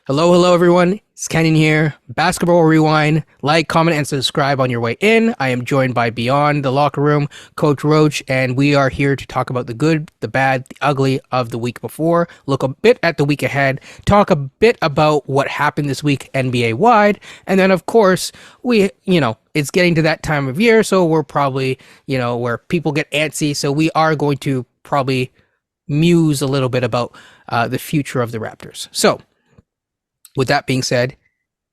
Hello, hello, everyone. It's Kenyon here. Basketball Rewind. Like, comment, and subscribe on your way in. I am joined by Beyond the Locker Room, Coach Roach, and we are here to talk about the good, the bad, the ugly of the week before, look a bit at the week ahead, talk a bit about what happened this week NBA wide, and then, of course, it's getting to that time of year, so we're probably, where people get antsy, so we are going to probably muse a little bit about the future of the Raptors. So, with that being said,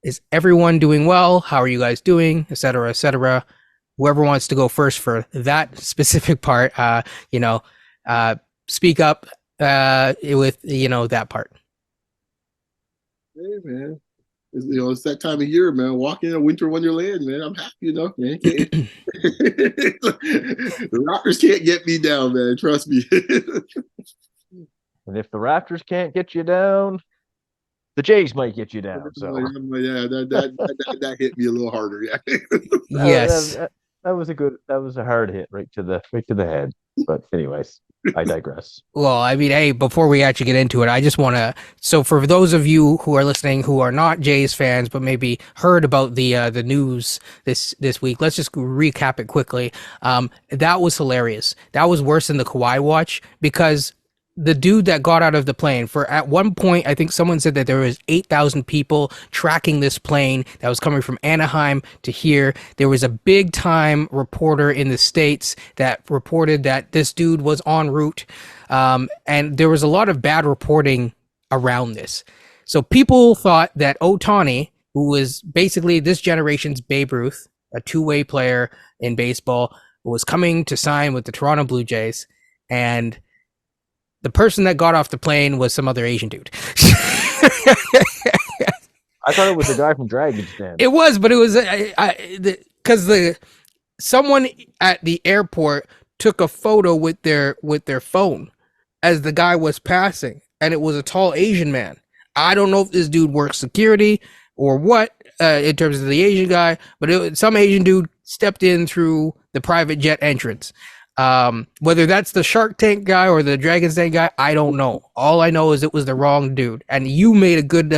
is everyone doing well? How are you guys doing? Et cetera, et cetera. Whoever wants to go first for that specific part, speak up with that part. Hey man, it's that time of year, man. Walking in a winter wonderland, man. I'm happy, man. The Raptors can't get me down, man. Trust me. And if the Raptors can't get you down, the Jays might get you down. So Yeah, that hit me a little harder. Yeah. Yes. that was a hard hit right to the head. But anyways, I digress. Well, I mean, hey, before we actually get into it, I just want to. So, for those of you who are listening who are not Jays fans, but maybe heard about the news this week, let's just recap it quickly. That was hilarious. That was worse than the Kawhi watch because the dude that got out of the plane, for at one point I think someone said that there was 8,000 people tracking this plane that was coming from Anaheim to here. There was a big time reporter in the States that reported that this dude was en route, and there was a lot of bad reporting around this. So people thought that Ohtani, who was basically this generation's Babe Ruth, a two-way player in baseball, was coming to sign with the Toronto Blue Jays, and the person that got off the plane was some other Asian dude. I thought it was the guy from Dragon's Den. It was, but it was because someone at the airport took a photo with their phone as the guy was passing, and it was a tall Asian man. I don't know if this dude works security or what in terms of the Asian guy, but some Asian dude stepped in through the private jet entrance. Whether that's the Shark Tank guy or the Dragon's Den guy, I don't know. All I know is it was the wrong dude. And you made a good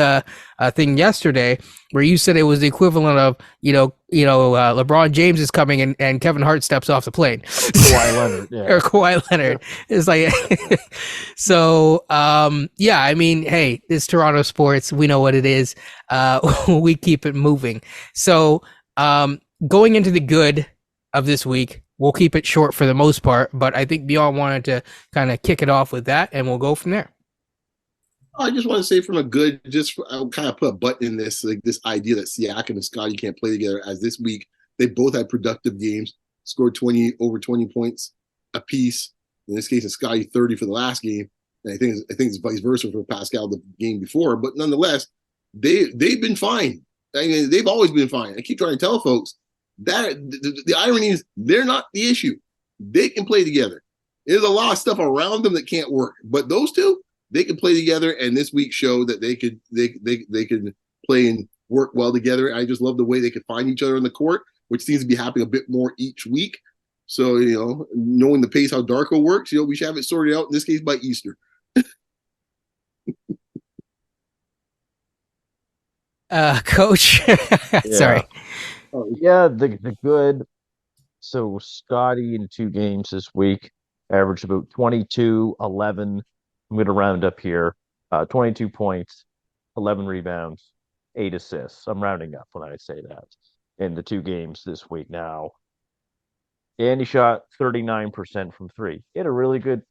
thing yesterday where you said it was the equivalent of LeBron James is coming and Kevin Hart steps off the plane. Kawhi Leonard, yeah. Or Kawhi Leonard. Yeah. It's like so. Yeah. I mean, hey, it's Toronto sports. We know what it is. We keep it moving. So, going into the good of this week. We'll keep it short for the most part, but I think Beyond wanted to kind of kick it off with that, and we'll go from there. I just want to say from a good, I'll kind of put a button in this, like this idea that Siakam and Scotty can't play together. As this week, they both had productive games, scored over 20 points apiece. In this case, it's Scotty 30 for the last game, and I think it's vice versa for Pascal the game before. But nonetheless, they've been fine. I mean, they've always been fine. I keep trying to tell folks. That the irony is they're not the issue. They can play together. There's a lot of stuff around them that can't work, but those two, they can play together. And this week showed that they could play and work well together. I just love the way they could find each other on the court, which seems to be happening a bit more each week. So knowing the pace how Darko works, we should have it sorted out in this case by Easter. Coach, sorry. Yeah, the good. So Scotty in 2 games this week averaged about 22, 11. I'm going to round up here. 22 points, 11 rebounds, 8 assists. I'm rounding up when I say that in the 2 games this week now. And he shot 39% from 3. He had a really good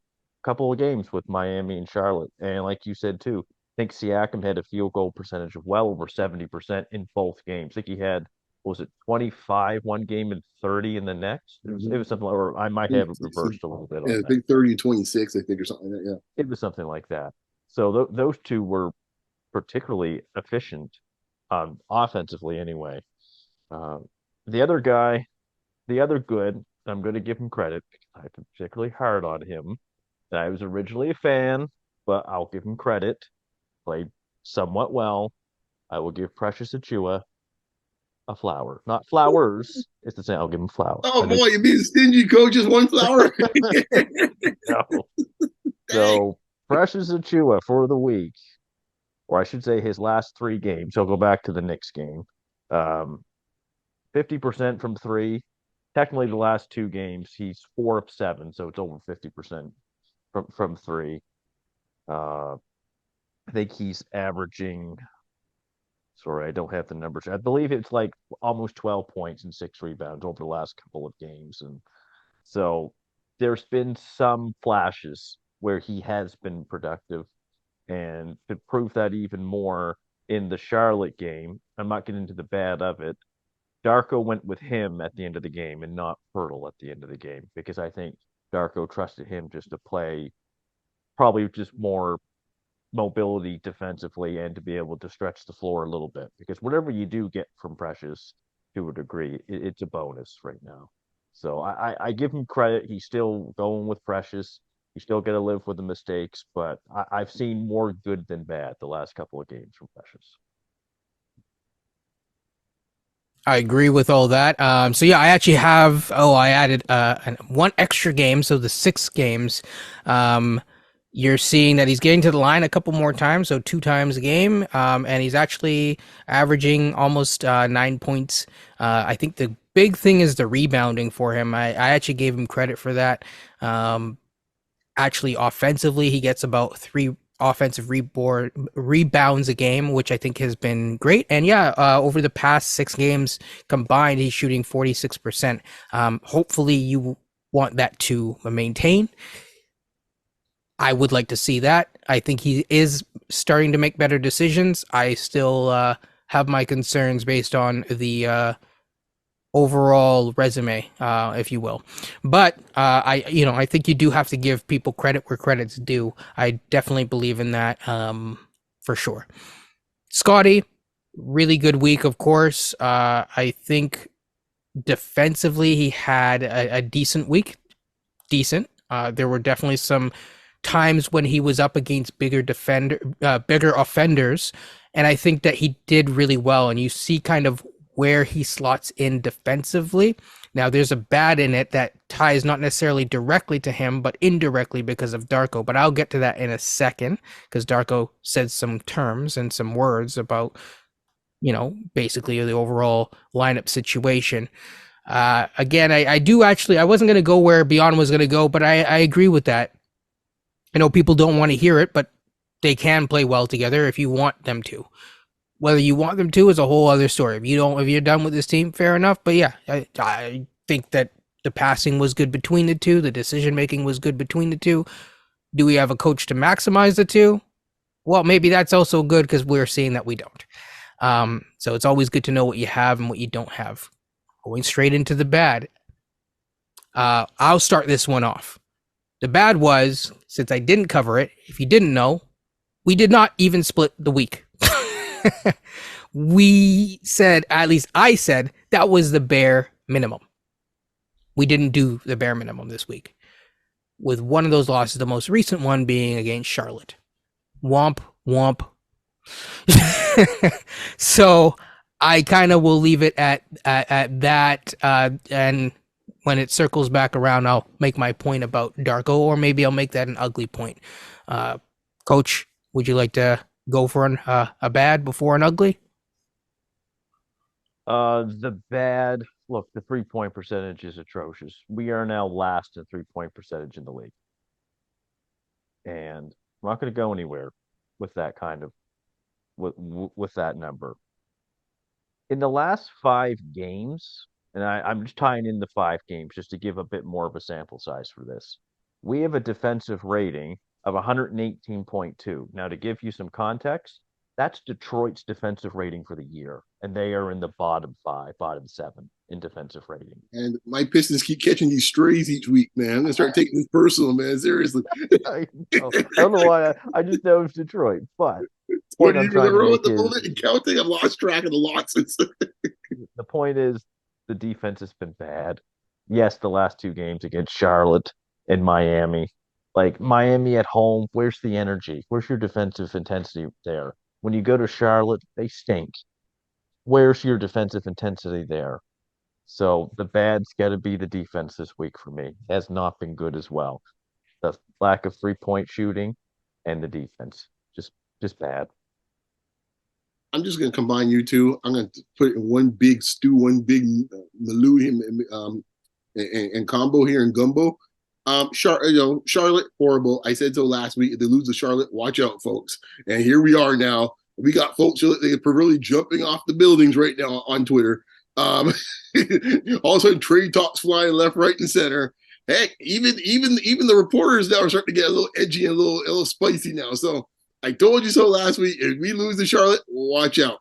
couple of games with Miami and Charlotte. And like you said, too, I think Siakam had a field goal percentage of well over 70% in both games. I think he had, was it 25 one game and 30 in the next? It was something, or I might have it reversed a little bit. Yeah, I think 30 and 26, I think, or something like that. Yeah, it was something like that. So those two were particularly efficient, offensively anyway. The other guy, the other good, I'm going to give him credit. I'm particularly hard on him. I was originally a fan, but I'll give him credit. Played somewhat well. I will give Precious Achua a flower. Not flowers. It's the same. I'll give him flowers. Oh, boy, you mean stingy coach is one flower? No. So, Precious Achua for the week. or I should say his last 3 games. I'll go back to the Knicks game. 50% from three. Technically, the last 2 games, he's 4 of 7, so it's over 50% from three. Uh, I think he's averaging. Sorry, I don't have the numbers. I believe it's like almost 12 points and 6 rebounds over the last couple of games, and so there's been some flashes where he has been productive, and to prove that even more in the Charlotte game, I'm not getting into the bad of it. Darko went with him at the end of the game and not Pirtle at the end of the game because I think Darko trusted him just to play probably just more mobility defensively and to be able to stretch the floor a little bit because whatever you do get from Precious to a degree, it's a bonus right now. So I give him credit. He's still going with Precious. You still got to live with the mistakes, but I've seen more good than bad the last couple of games from Precious. I agree with all that. So yeah, I actually have. Oh, I added one extra game, so the 6 games. Um, you're seeing that he's getting to the line a couple more times, so 2 times a game, and he's actually averaging almost 9 points. I think the big thing is the rebounding for him. I actually gave him credit for that. Um, Actually, offensively, he gets about 3 offensive rebounds a game, which I think has been great. And yeah, over the past 6 games combined, he's shooting 46%. Hopefully, you want that to maintain. I would like to see that. I think he is starting to make better decisions. I still have my concerns based on the overall resume, if you will. But I think you do have to give people credit where credit's due. I definitely believe in that, for sure. Scotty, really good week, of course. I think defensively he had a decent week. Decent. There were definitely some times when he was up against bigger offenders, and I think that he did really well. And you see kind of where he slots in defensively. Now, there's a bad in it that ties not necessarily directly to him, but indirectly because of Darko. But I'll get to that in a second because Darko said some terms and some words about, basically the overall lineup situation. Again, I do actually, I wasn't going to go where Beyond was going to go, but I agree with that. I know people don't want to hear it, but they can play well together if you want them to. Whether you want them to is a whole other story. If you're done with this team, fair enough. But yeah, I think that the passing was good between the two. The decision making was good between the two. Do we have a coach to maximize the two? Well, maybe that's also good because we're seeing that we don't. So it's always good to know what you have and what you don't have. Going straight into the bad. I'll start this one off. The bad was, since I didn't cover it, if you didn't know, we did not even split the week. We said, at least I said, that was the bare minimum. We didn't do the bare minimum this week. With one of those losses, the most recent one being against Charlotte. Womp, womp. So I kind of will leave it at that. And when it circles back around, I'll make my point about Darko, or maybe I'll make that an ugly point. Coach, would you like to go for a bad before an ugly? The bad look, the 3-point percentage is atrocious. We are now last in 3-point percentage in the league. And we're not going to go anywhere with that kind of with that number. In the last 5 games, and I'm just tying in the 5 games just to give a bit more of a sample size for this. We have a defensive rating of 118.2. Now, to give you some context, that's Detroit's defensive rating for the year, and they are in the bottom 5, bottom 7 in defensive rating. And my Pistons keep catching these strays each week, man. I'm gonna start taking this personal, man. Seriously. I don't know why. I just know it's Detroit, but 20 years in a row at the moment and counting. I've lost track of the losses. The point is the defense has been bad. Yes, the last 2 games against Charlotte and Miami. Like Miami at home, where's the energy? Where's your defensive intensity there? When you go to Charlotte, they stink. Where's your defensive intensity there? So the bad's got to be the defense this week for me. It has not been good as well. The lack of 3-point shooting and the defense just bad. I'm just gonna combine you two. I'm gonna put it in one big stew, one big maloo and combo here in gumbo. Charlotte, horrible. I said so last week. If they lose to Charlotte, watch out, folks. And here we are now. We got folks they're really jumping off the buildings right now on Twitter. All of a sudden, trade talks flying left, right, and center. Heck, even the reporters now are starting to get a little edgy and a little spicy now. So I told you so last week. If we lose to Charlotte, watch out.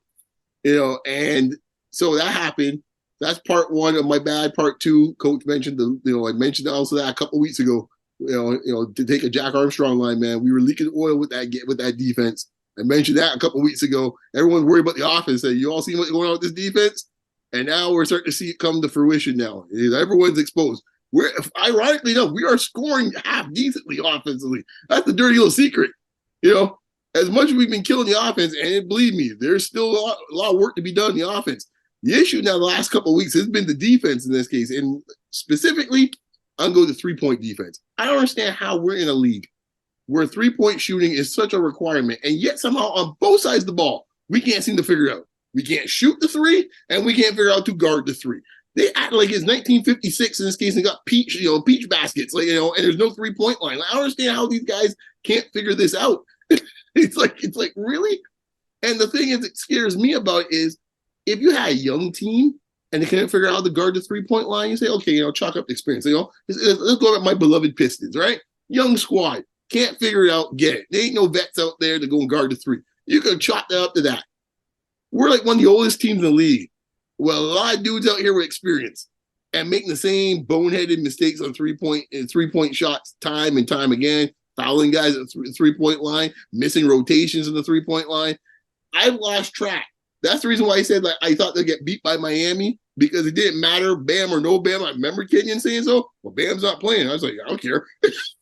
And so that happened. That's part one of my bad. Part two, Coach mentioned I mentioned also that a couple of weeks ago. To take a Jack Armstrong line, man, we were leaking oil with that defense. I mentioned that a couple of weeks ago. Everyone's worried about the offense. Say, you all see what's going on with this defense? And now we're starting to see it come to fruition now. Everyone's exposed. Ironically enough, we are scoring half decently offensively. That's the dirty little secret. As much as we've been killing the offense, and believe me, there's still a lot of work to be done in the offense. The issue now the last couple of weeks has been the defense in this case. And specifically, I'm going to three-point defense. I don't understand how we're in a league where three-point shooting is such a requirement, and yet somehow on both sides of the ball, we can't seem to figure it out. We can't shoot the three, and we can't figure out to guard the three. They act like it's 1956 in this case and got peach baskets, and there's no three-point line. I don't understand how these guys can't figure this out. It's like really? And the thing is that scares me about is if you had a young team and they can't figure out how to guard the three-point line, you say, okay, chalk up the experience. Let's go at my beloved Pistons, right? Young squad, can't figure it out, get it. There ain't no vets out there to go and guard the three. You can chalk that up to that. We're like one of the oldest teams in the league. Well, a lot of dudes out here with experience and making the same boneheaded mistakes on three-point shots time and time again, fouling guys at the three-point line, missing rotations in the three-point line. I've lost track. That's the reason why I said I thought they'd get beat by Miami, because it didn't matter, Bam or no Bam. I remember Kenyon saying so. Well, Bam's not playing. I was like, I don't care.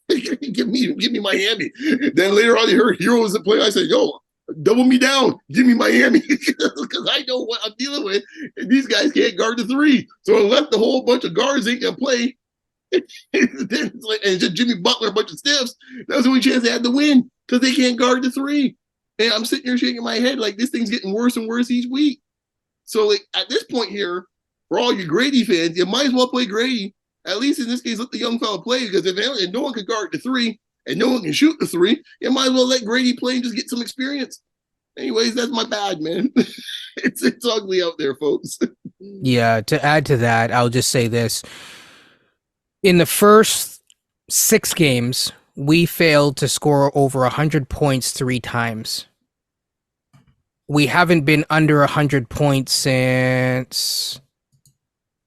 give me Miami. Then later on, you heard Heroes that play. I said, yo, double me down. Give me Miami, because I know what I'm dealing with. And these guys can't guard the three. So unless the whole bunch of guards ain't gonna play, then it's just Jimmy Butler, a bunch of stiffs. That was the only chance they had to win, because they can't guard the three. And I'm sitting here shaking my head like this thing's getting worse and worse each week. So at this point here, for all you Grady fans, you might as well play Grady. At least in this case, let the young fella play, because if no one can guard the three and no one can shoot the three, you might as well let Grady play and just get some experience. Anyways, that's my bad, man. It's ugly out there, folks. Yeah, to add to that, I'll just say this. In the first 6 games, we failed to score over 100 points 3 times. We haven't been under 100 points since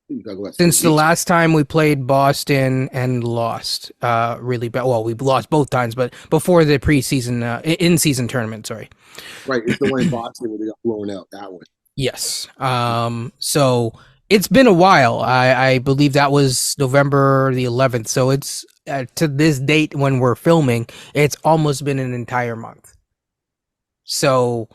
the last time we played Boston and lost really bad. Well, we lost both times, but before the preseason, in-season tournament, sorry. Right, it's the one in Boston where they got blown out, that one. Yes. So it's been a while. I believe that was November the 11th. So it's to this date when we're filming, it's almost been an entire month. So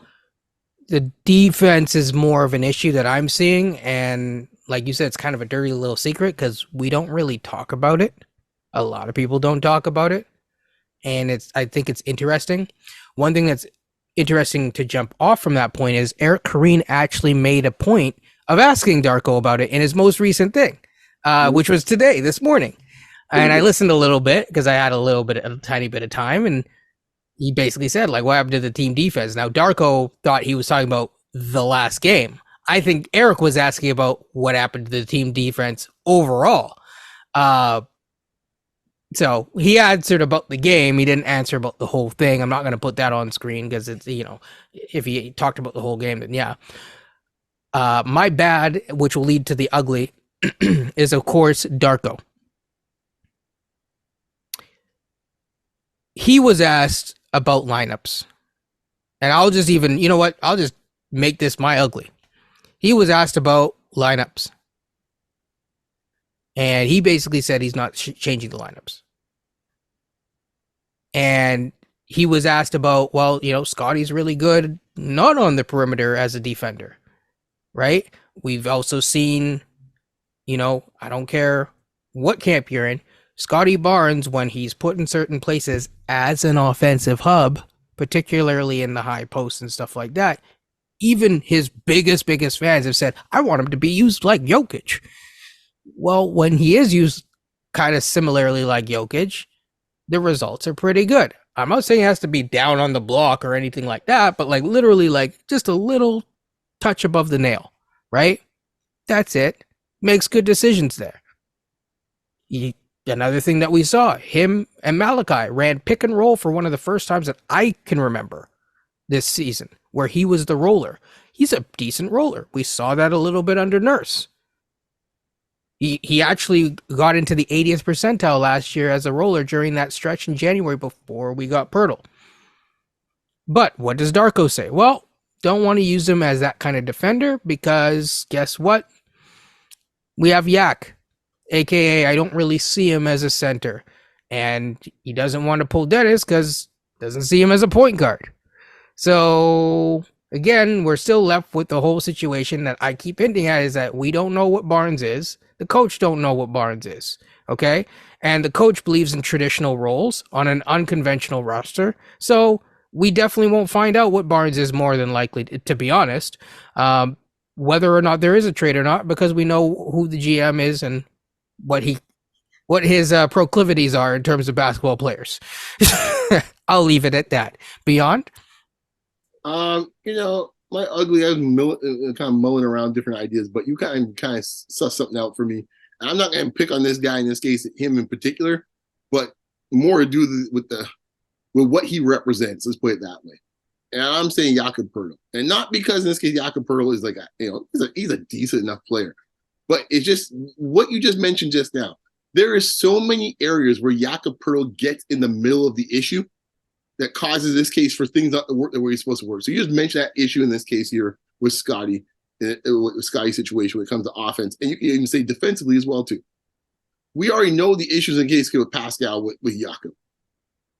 the defense is more of an issue that I'm seeing, and like you said, it's kind of a dirty little secret because we don't really talk about it. A lot of people don't talk about it, and I think it's interesting. One thing that's interesting to jump off from that point is Eric Kareen actually made a point of asking Darko about it in his most recent thing, which was this morning. And I listened a little bit because I had a tiny bit of time, and he basically said, what happened to the team defense? Now, Darko thought he was talking about the last game. I think Eric was asking about what happened to the team defense overall. So he answered about the game. He didn't answer about the whole thing. I'm not going to put that on screen because it's, if he talked about the whole game, then yeah. My bad, which will lead to the ugly, is of course Darko. He was asked about lineups, and I'll just I'll just make this my ugly. He was asked about lineups, and he basically said he's not changing the lineups. And he was asked about, Scotty's really good, not on the perimeter as a defender, right? We've also seen, I don't care what camp you're in, Scotty Barnes, when he's put in certain places as an offensive hub, particularly in the high post and stuff like that, even his biggest fans have said, I want him to be used like Jokic. Well, when he is used kind of similarly like Jokic, the results are pretty good. I'm not saying it has to be down on the block or anything like that, but like literally like just a little touch above the nail, right? That's it. Makes good decisions there. Another thing that we saw, him and Malachi ran pick and roll for one of the first times that I can remember this season, where he was the roller. He's a decent roller. We saw that a little bit under Nurse. He actually got into the 80th percentile last year as a roller during that stretch in January before we got Pirtle. But what does Darko say? Well, don't want to use him as that kind of defender because guess what? We have Yak, aka I don't really see him as a center. And he doesn't want to pull Dennis because doesn't see him as a point guard. So again, we're still left with the whole situation that I keep hinting at is that we don't know what Barnes is. The coach don't know what Barnes is. Okay. And the coach believes in traditional roles on an unconventional roster. So we definitely won't find out what Barnes is more than likely, to be honest. Whether or not there is a trade or not, because we know who the GM is and what his proclivities are in terms of basketball players. I'll leave it at that. Beyond? My ugly, I was kind of mulling around different ideas, but you kind of suss something out for me. And I'm not going to pick on this guy in this case, him in particular, but more to do with what he represents. Let's put it that way. And I'm saying Jakob Pertl, and not because in this case Jakob Pertl is like he's a decent enough player, but it's just what you just mentioned just now. There is so many areas where Jakob Pertl gets in the middle of the issue that causes this case for things not to work the way it's supposed to work. So you just mentioned that issue in this case here with Scotty, with Scotty's situation when it comes to offense, and you can even say defensively as well too. We already know the issues in case with Pascal with Jakob.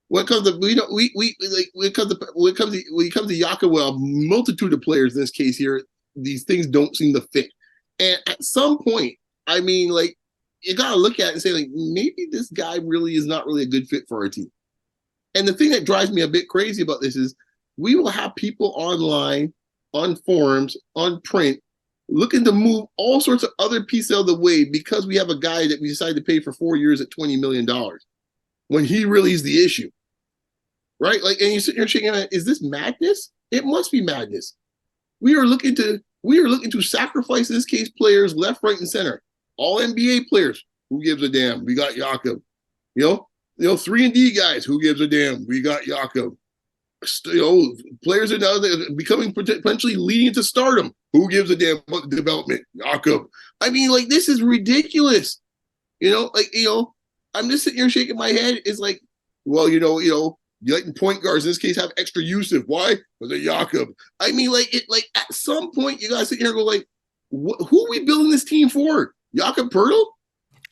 When it comes to when it comes to Jakob, well, a multitude of players in this case here, these things don't seem to fit. And at some point, I mean, like you gotta look at it and say, like, maybe this guy really is not really a good fit for our team. And the thing that drives me a bit crazy about this is we will have people online, on forums, on print, looking to move all sorts of other pieces out of the way because we have a guy that we decided to pay for 4 years at $20 million when he really is the issue. Right? Like, and you're sitting here shaking at, is this madness? It must be madness. We are looking to sacrifice in this case players left, right, and center. All NBA players. Who gives a damn? We got Jakob. 3-and-D guys. Who gives a damn? We got Jakob. Players are now becoming potentially leading to stardom. Who gives a damn about the development? Jakob. I mean, like, this is ridiculous. I'm just sitting here shaking my head. It's like, well, you letting point guards in this case have extra usage. Why? Because of Jakob. I mean, like at some point you guys sit here and go like, who are we building this team for? Jakob Pertl?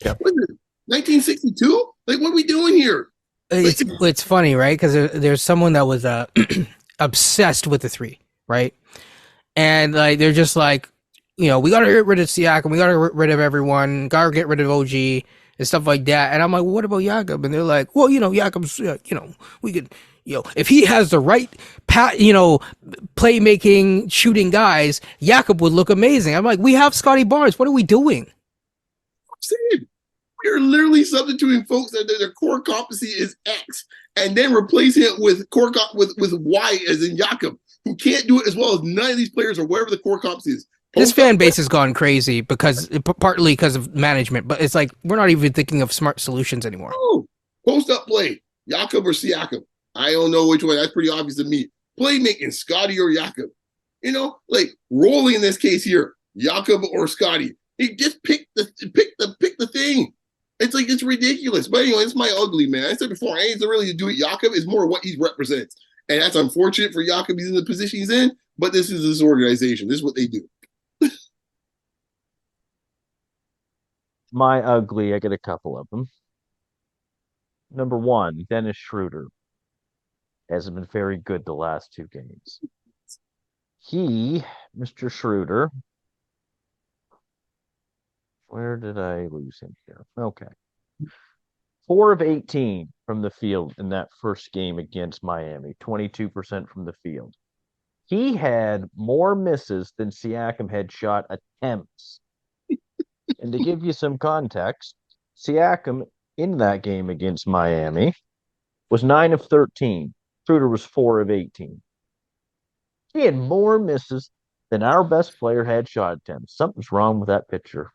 Yep. What is it? 1962? Like, what are we doing here? It's funny, right? Because there's someone that was obsessed with the three, right? And like they're just like, we got to get rid of Siakam, we got to get rid of everyone, got to get rid of OG and stuff like that. And I'm like, well, what about Jakob? And they're like, well, Jakob's, we could, if he has the right playmaking, shooting guys, Jakob would look amazing. I'm like, we have Scotty Barnes. What are we doing? I'm saying, we're literally substituting folks that their core competency is X and then replacing it with with Y as in Jakob, who can't do it as well as none of these players or whatever the core competency is. This fan base has gone crazy partly because of management, but it's like we're not even thinking of smart solutions anymore. Oh, post up play, Jakob or Siakam. I don't know which one. That's pretty obvious to me. Playmaking, Scotty or Jakob. Like rolling in this case here, Jakob or Scotty. He just pick the thing. It's like it's ridiculous. But anyway, it's my ugly, man. I said before, I ain't really to do it. Jakob is more what he represents, and that's unfortunate for Jakob. He's in the position he's in, but this is his organization. This is what they do. My ugly, I get a couple of them. Number one, Dennis Schroeder hasn't been very good the last 2 games. Mr. Schroeder, where did I lose him here? Okay. 4 of 18 from the field in that first game against Miami, 22% from the field. He had more misses than Siakam had shot attempts. And to give you some context, Siakam in that game against Miami was 9 of 13. Schroeder was 4 of 18. He had more misses than our best player had shot attempts. Something's wrong with that pitcher.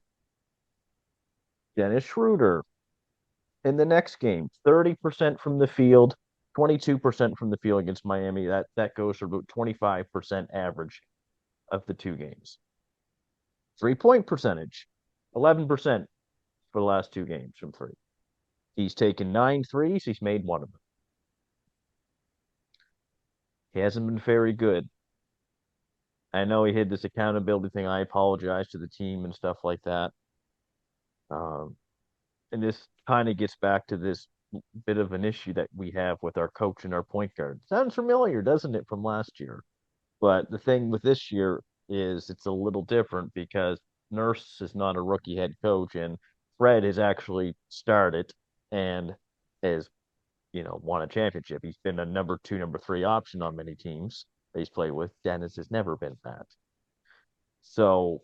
Dennis Schroeder in the next game, 30% from the field, 22% from the field against Miami. That goes for about 25% average of the two games. 3-point percentage, 11% for the last two games from three. He's taken 9 threes. He's made one of them. He hasn't been very good. I know he had this accountability thing. I apologize to the team and stuff like that. And this kind of gets back to this bit of an issue that we have with our coach and our point guard. Sounds familiar, doesn't it, from last year? But the thing with this year is it's a little different because Nurse is not a rookie head coach, and Fred has actually started and has, won a championship. He's been a number 2, number 3 option on many teams that he's played with. Dennis has never been that. So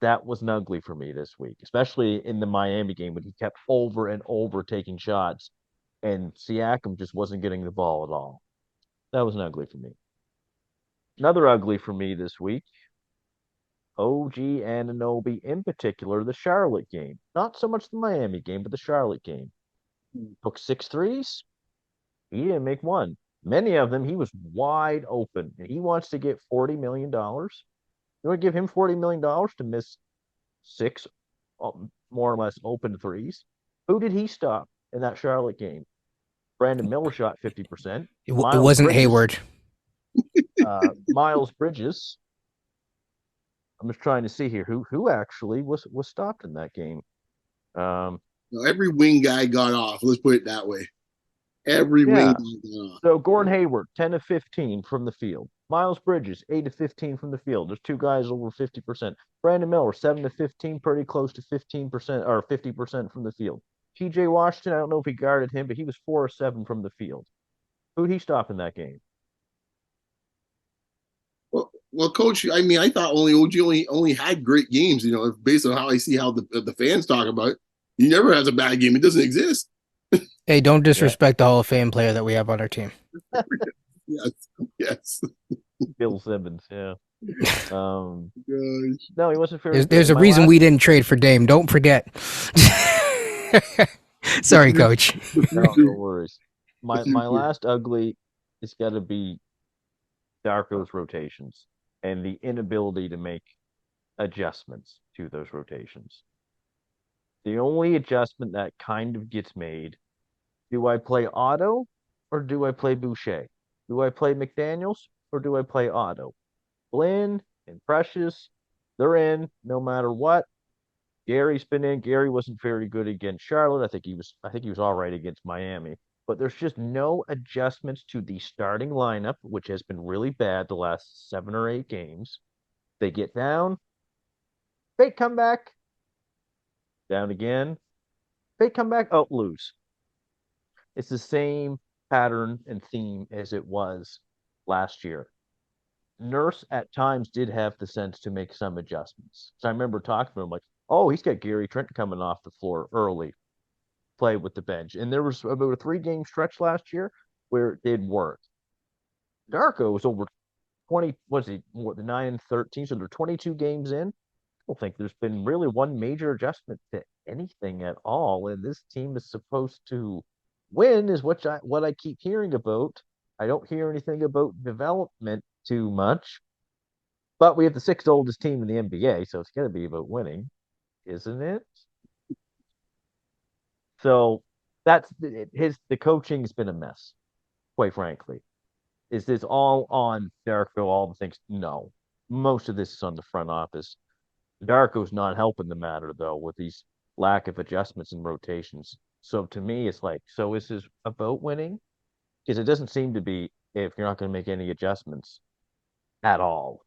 that was ugly for me this week, especially in the Miami game when he kept over and over taking shots and Siakam just wasn't getting the ball at all. That was ugly for me. Another ugly for me this week, OG Anunoby, in particular, the Charlotte game. Not so much the Miami game, but the Charlotte game. Took 6 threes. He didn't make one. Many of them, he was wide open, and he wants to get $40 million. You want to give him $40 million to miss 6 more or less open threes? Who did he stop in that Charlotte game? Brandon Miller shot 50%. It wasn't Bridges, Hayward. Miles Bridges. I'm just trying to see here who actually was stopped in that game. Every wing guy got off. Let's put it that way. Every wing guy got off. So Gordon Hayward, 10 of 15 from the field. Miles Bridges, 8 of 15 from the field. There's 2 guys over 50%. Brandon Miller, 7 of 15, pretty close to 15% or 50% from the field. TJ Washington, I don't know if he guarded him, but he was 4 of 7 from the field. Who'd he stop in that game? Well, Coach, I mean, I thought OG only had great games. Based on how I see how the fans talk about it, he never has a bad game. It doesn't exist. Hey, don't disrespect the Hall of Fame player that we have on our team. Yes. Bill Simmons, yeah. No, he wasn't fair. There's a reason we didn't trade for Dame. Don't forget. Sorry, Coach. No worries. My last ugly is got to be Darko's rotations and the inability to make adjustments to those rotations. The only adjustment that kind of gets made, do I play Otto or do I play Boucher? Do I play McDaniels or do I play Otto? Blinn and Precious, they're in no matter what. Gary's been in. Gary wasn't very good against Charlotte. I think he was all right against Miami. But there's just no adjustments to the starting lineup, which has been really bad the last 7 or 8 games. They get down, fake comeback, down again, fake comeback, oh, lose. It's the same pattern and theme as it was last year. Nurse at times did have the sense to make some adjustments. So I remember talking to him like, oh, he's got Gary Trent coming off the floor early, play with the bench. And there was about a 3-game stretch last year where it did work. Darko was over 20, was he more than 9 and 13? So they're 22 games in. I don't think there's been really one major adjustment to anything at all. And this team is supposed to win, is what I keep hearing about. I don't hear anything about development too much. But we have the 6th oldest team in the NBA, so it's going to be about winning, isn't it? So that's the coaching's been a mess, quite frankly. Is this all on Darko, all the things? No. Most of this is on the front office. Darko's not helping the matter, though, with these lack of adjustments and rotations. So to me, it's like, so is this about winning? Because it doesn't seem to be if you're not going to make any adjustments at all.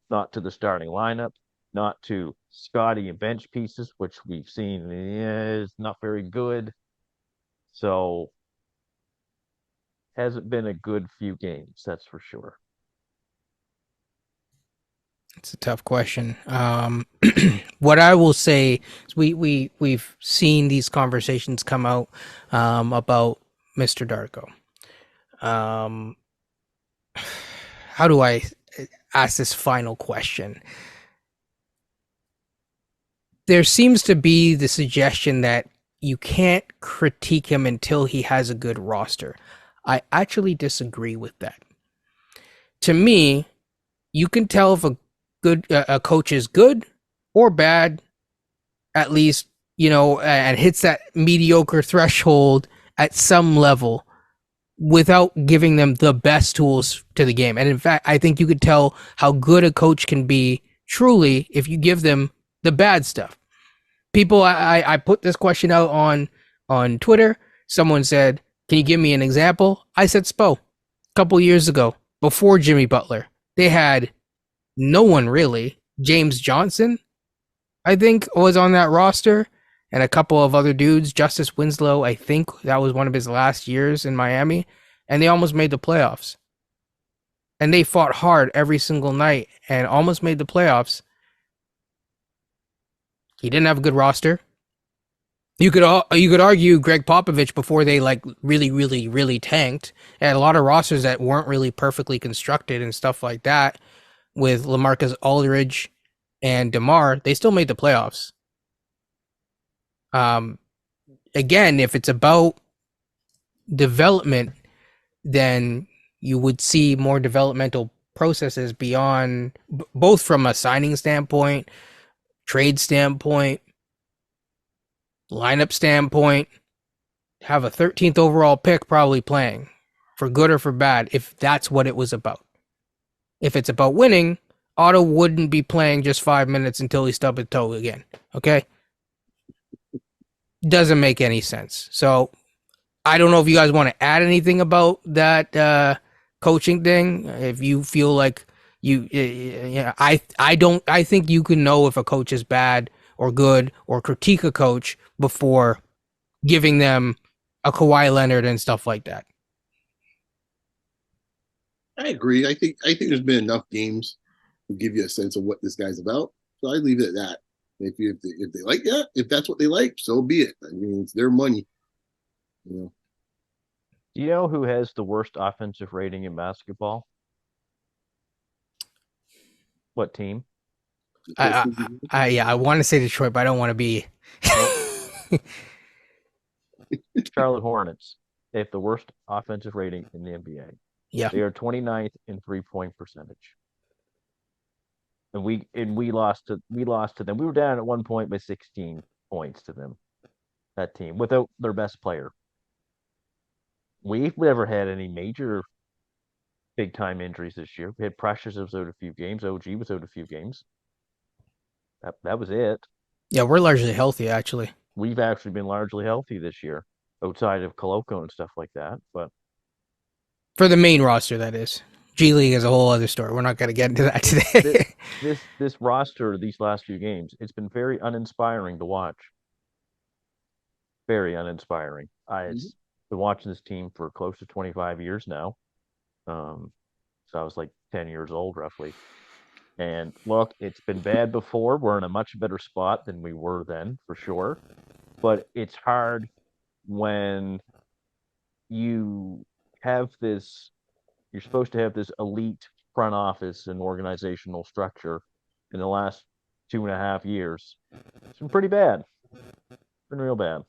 Not to the starting lineup, not to Scotty and bench pieces, which we've seen is not very good. So hasn't been a good few games, that's for sure. It's a tough question. What I will say is we've seen these conversations come out about Mr. Darko. Um, how do I ask this final question? There seems to be the suggestion that you can't critique him until he has a good roster. I actually disagree with that. To me, you can tell if a coach is good or bad, at least, and hits that mediocre threshold at some level without giving them the best tools to the game. And in fact, I think you could tell how good a coach can be truly if you give them the bad stuff. People, I put this question out on Twitter. Someone said, "Can you give me an example?" I said Spo. A couple years ago, before Jimmy Butler, they had no one really. James Johnson, I think, was on that roster, and a couple of other dudes. Justice Winslow, I think that was one of his last years in Miami, and they almost made the playoffs. And they fought hard every single night and almost made the playoffs. He didn't have a good roster. You could argue Greg Popovich before they like really tanked. Had a lot of rosters that weren't really perfectly constructed and stuff like that. With LaMarcus Aldridge and DeMar, they still made the playoffs. Again, if it's about development, then you would see more developmental processes beyond both from a signing standpoint, trade standpoint, lineup standpoint. Have a 13th overall pick probably playing for good or for bad if that's what it was about. If it's about winning, Otto wouldn't be playing just 5 minutes until he stubbed his toe again. Okay? Doesn't make any sense. So I don't know if you guys want to add anything about that coaching thing. If you feel like I don't. I think you can know if a coach is bad or good or critique a coach before giving them a Kawhi Leonard and stuff like that. I agree. I think there's been enough games to give you a sense of what this guy's about. So I leave it at that. If they like that, if that's what they like, so be it. I mean, it's their money. You know. Do you know who has the worst offensive rating in basketball? What team? I want to say Detroit, but I don't want to be. Charlotte Hornets. They have the worst offensive rating in the NBA. Yeah. They are 29th in 3-point percentage. And we lost to them. We were down at one point by 16 points to them. That team without their best player. We've never had any major big time injuries this year. We had Precious was out a few games. OG was out a few games. That was it. Yeah, we're largely healthy actually. We've actually been largely healthy this year, outside of Koloko and stuff like that. But for the main roster, that is. G League is a whole other story. We're not going to get into that today. this roster, these last few games, it's been very uninspiring to watch. Very uninspiring. I've been watching this team for close to 25 years now. So I was like 10 years old, roughly. And look, it's been bad before. We're in a much better spot than we were then, for sure. But it's hard when you have this, you're supposed to have this elite front office and organizational structure. In the last 2.5 years, it's been pretty bad. It's been real bad.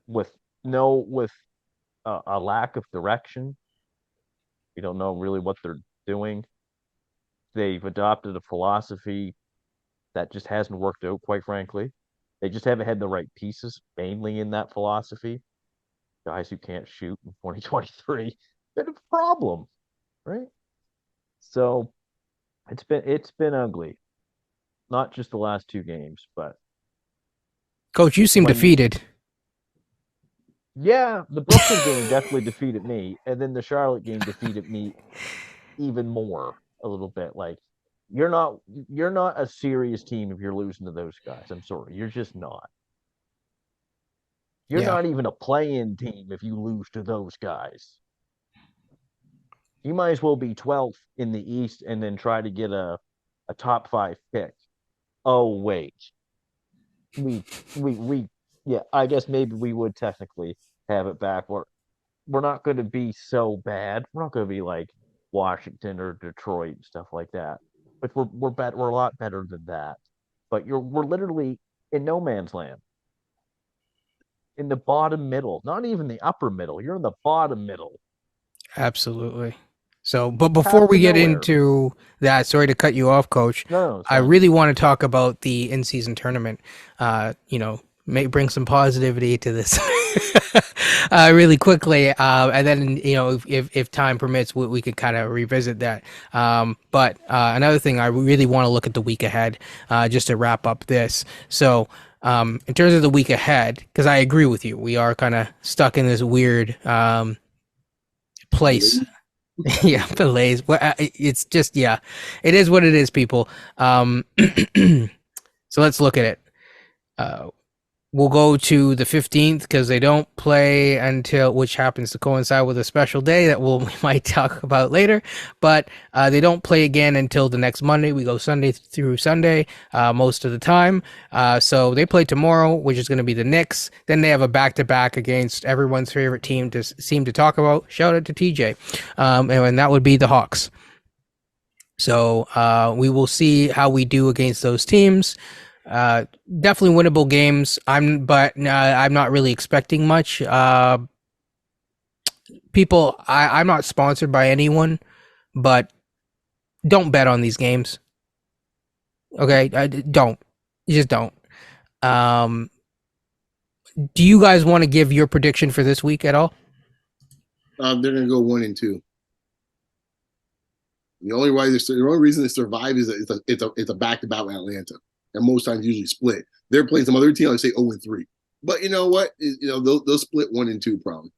With a lack of direction. We don't know really what they're doing. They've adopted a philosophy that just hasn't worked out, quite frankly. They just haven't had the right pieces, mainly in that philosophy. Guys who can't shoot in 2023, been a problem, right? So it's been ugly. Not just the last 2 games, but Coach, you seem defeated. Yeah, the Brooklyn game definitely defeated me, and then the Charlotte game defeated me even more a little bit. Like you're not a serious team if you're losing to those guys. I'm sorry, you're just not. You're not even a play-in team if you lose to those guys. You might as well be 12th in the East and then try to get a a top 5 pick. Oh wait, we yeah, I guess maybe we would technically have it back. We're not going to be so bad. We're not going to be like Washington or Detroit and stuff like that. But we're a lot better than that. But we're literally in no man's land, in the bottom middle, not even the upper middle. You're in the bottom middle, Absolutely. So, but before path we to get nowhere. into that, sorry to cut you off, Coach. No, it's I fine. really want to talk about the in-season tournament. Bring some positivity to this really quickly, and then if time permits, we could kind of revisit that. But another thing, I really want to look at the week ahead, just to wrap up this. So. In terms of the week ahead, because I agree with you, we are kind of stuck in this weird place. Yeah, delays. Well, it's just, yeah, it is what it is, people. So let's look at it. Uh, we'll go to the 15th because they don't play until, which happens to coincide with a special day that we might talk about later. But they don't play again until the next Monday. We go Sunday through Sunday most of the time. So they play tomorrow, which is going to be the Knicks. Then they have a back-to-back against everyone's favorite team to seem to talk about. Shout out to TJ. And that would be the Hawks. So we will see how we do against those teams. Definitely winnable games. I'm not really expecting much. People, I'm not sponsored by anyone, but don't bet on these games. Okay, don't. You just don't. Um, do you guys want to give your prediction for this week at all? They're going to go 1-2. The only reason they survive is that it's a back-to-back with Atlanta, and most times usually split. They're playing some other team. I say 0-3, but you know what? They'll split 1-2 probably.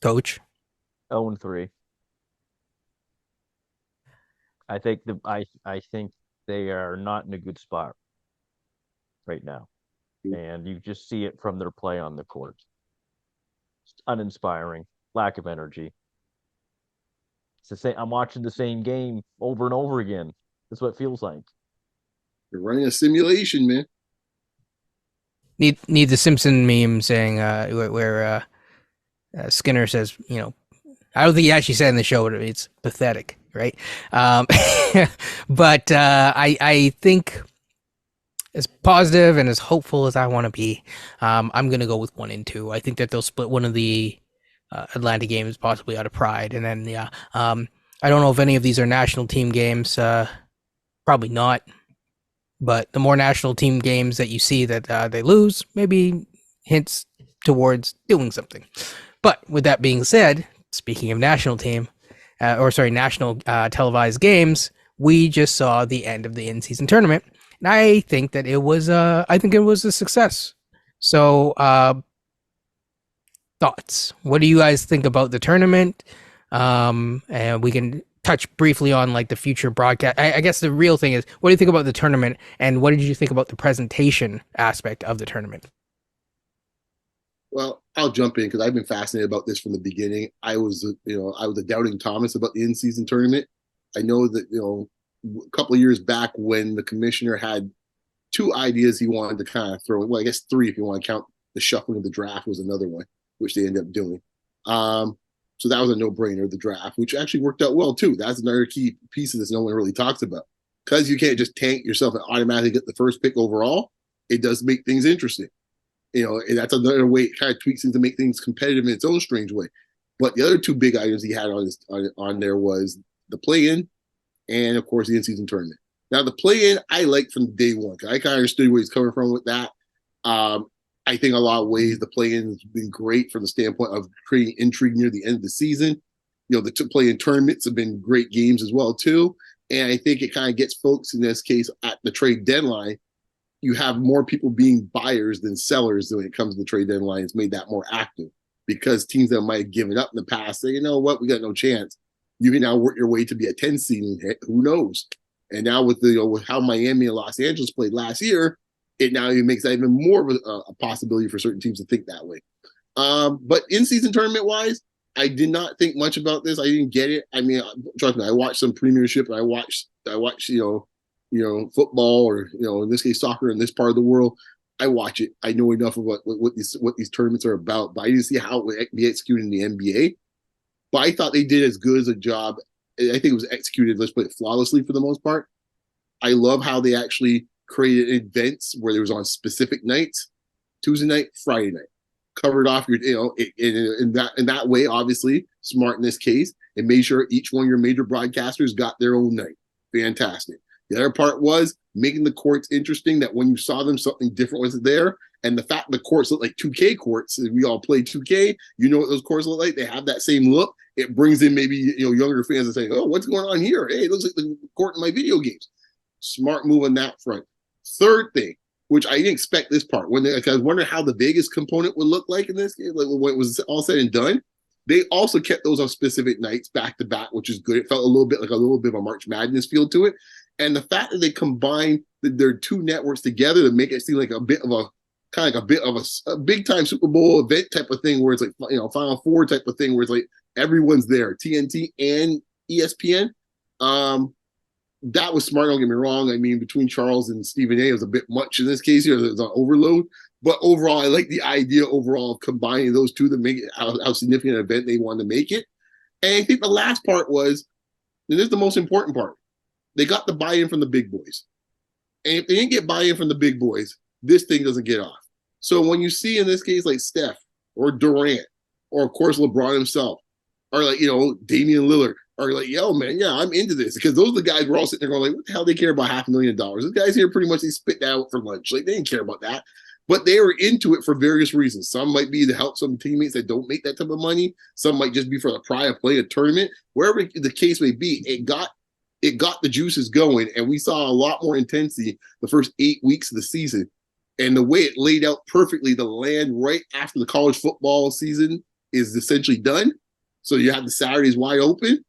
Coach. 0-3. I think they are not in a good spot right now, and you just see it from their play on the court. It's uninspiring, lack of energy. It's the same. I'm watching the same game over and over again. That's what it feels like. They're running a simulation, man. Need the Simpson meme saying where Skinner says, I don't think he actually said in the show, but it's pathetic, right? But I think as positive and as hopeful as I want to be, I'm going to go with 1-2. I think that they'll split one of the Atlanta games, possibly out of pride. And then, I don't know if any of these are national team games. Probably not. But the more national team games that you see that they lose, maybe hints towards doing something. But with that being said, speaking of national team, national televised games, we just saw the end of the in-season tournament, and I think that it was a success. So, thoughts? What do you guys think about the tournament? And we can touch briefly on like the future broadcast. I guess the real thing is, what do you think about the tournament, and what did you think about the presentation aspect of the tournament? Well, I'll jump in because I've been fascinated about this from the beginning. I was a doubting Thomas about the in-season tournament. I know that a couple of years back when the commissioner had two ideas he wanted to kind of throw. Well, I guess three if you want to count the shuffling of the draft was another one, which they ended up doing. So that was a no-brainer, the draft, which actually worked out well too. That's another key piece of this no one really talks about. Because you can't just tank yourself and automatically get the first pick overall, it does make things interesting. And that's another way it kind of tweaks things to make things competitive in its own strange way. But the other two big items he had on there was the play-in and, of course, the in-season tournament. Now, the play-in, I liked from day one. I kind of understood where he's coming from with that. I think a lot of ways the play-in has been great from the standpoint of creating intrigue near the end of the season. The play-in tournaments have been great games as well, too. And I think it kind of gets folks, in this case, at the trade deadline, you have more people being buyers than sellers when it comes to the trade deadline. It's made that more active because teams that might have given up in the past say, you know what, we got no chance. You can now work your way to be a 10 seed and hit. Who knows? And now with with how Miami and Los Angeles played last year, it now even makes that even more of a possibility for certain teams to think that way. But in-season tournament wise, I did not think much about this. I didn't get it. I mean, trust me, I watched some Premiership. I watched, football or in this case, soccer in this part of the world. I watch it. I know enough of what these tournaments are about, but I didn't see how it would be executed in the NBA. But I thought they did as good as a job. I think it was executed, let's put it flawlessly for the most part. I love how they actually created events where there was on specific nights, Tuesday night, Friday night, covered off your, in that way, obviously smart in this case, and made sure each one of your major broadcasters got their own night. Fantastic. The other part was making the courts interesting. That when you saw them, something different was there. And the fact the courts look like 2K courts, we all play 2K. You know what those courts look like? They have that same look. It brings in maybe younger fans and say, "Oh, what's going on here? Hey, it looks like the court in my video games." Smart move on that front. Third thing, which I didn't expect this part, I was wondering how the Vegas component would look like in this game, like when it was all said and done. They also kept those on specific nights back to back, which is good. It felt a little bit of a March Madness feel to it. And the fact that they combined their two networks together to make it seem like a bit of a big time Super Bowl event type of thing, where it's like Final Four type of thing, where it's like everyone's there, TNT and ESPN. That was smart. Don't get me wrong. I mean, between Charles and Stephen A, it was a bit much in this case here. It was an overload. But overall, I like the idea overall of combining those two to make it how significant an event they wanted to make it. And I think the last part was, and this is the most important part, they got the buy-in from the big boys. And if they didn't get buy-in from the big boys, this thing doesn't get off. So when you see in this case like Steph or Durant, or of course LeBron himself, or Damian Lillard, are like, yo, man, yeah, I'm into this. Because those are the guys we're all sitting there going, like, what the hell they care about $500,000? These guys here pretty much, they spit that out for lunch. Like, they didn't care about that. But they were into it for various reasons. Some might be to help some teammates that don't make that type of money. Some might just be for the pride of playing a tournament. Wherever the case may be, it got the juices going. And we saw a lot more intensity the first 8 weeks of the season. And the way it laid out perfectly to land right after the college football season is essentially done. So you have the Saturdays wide open.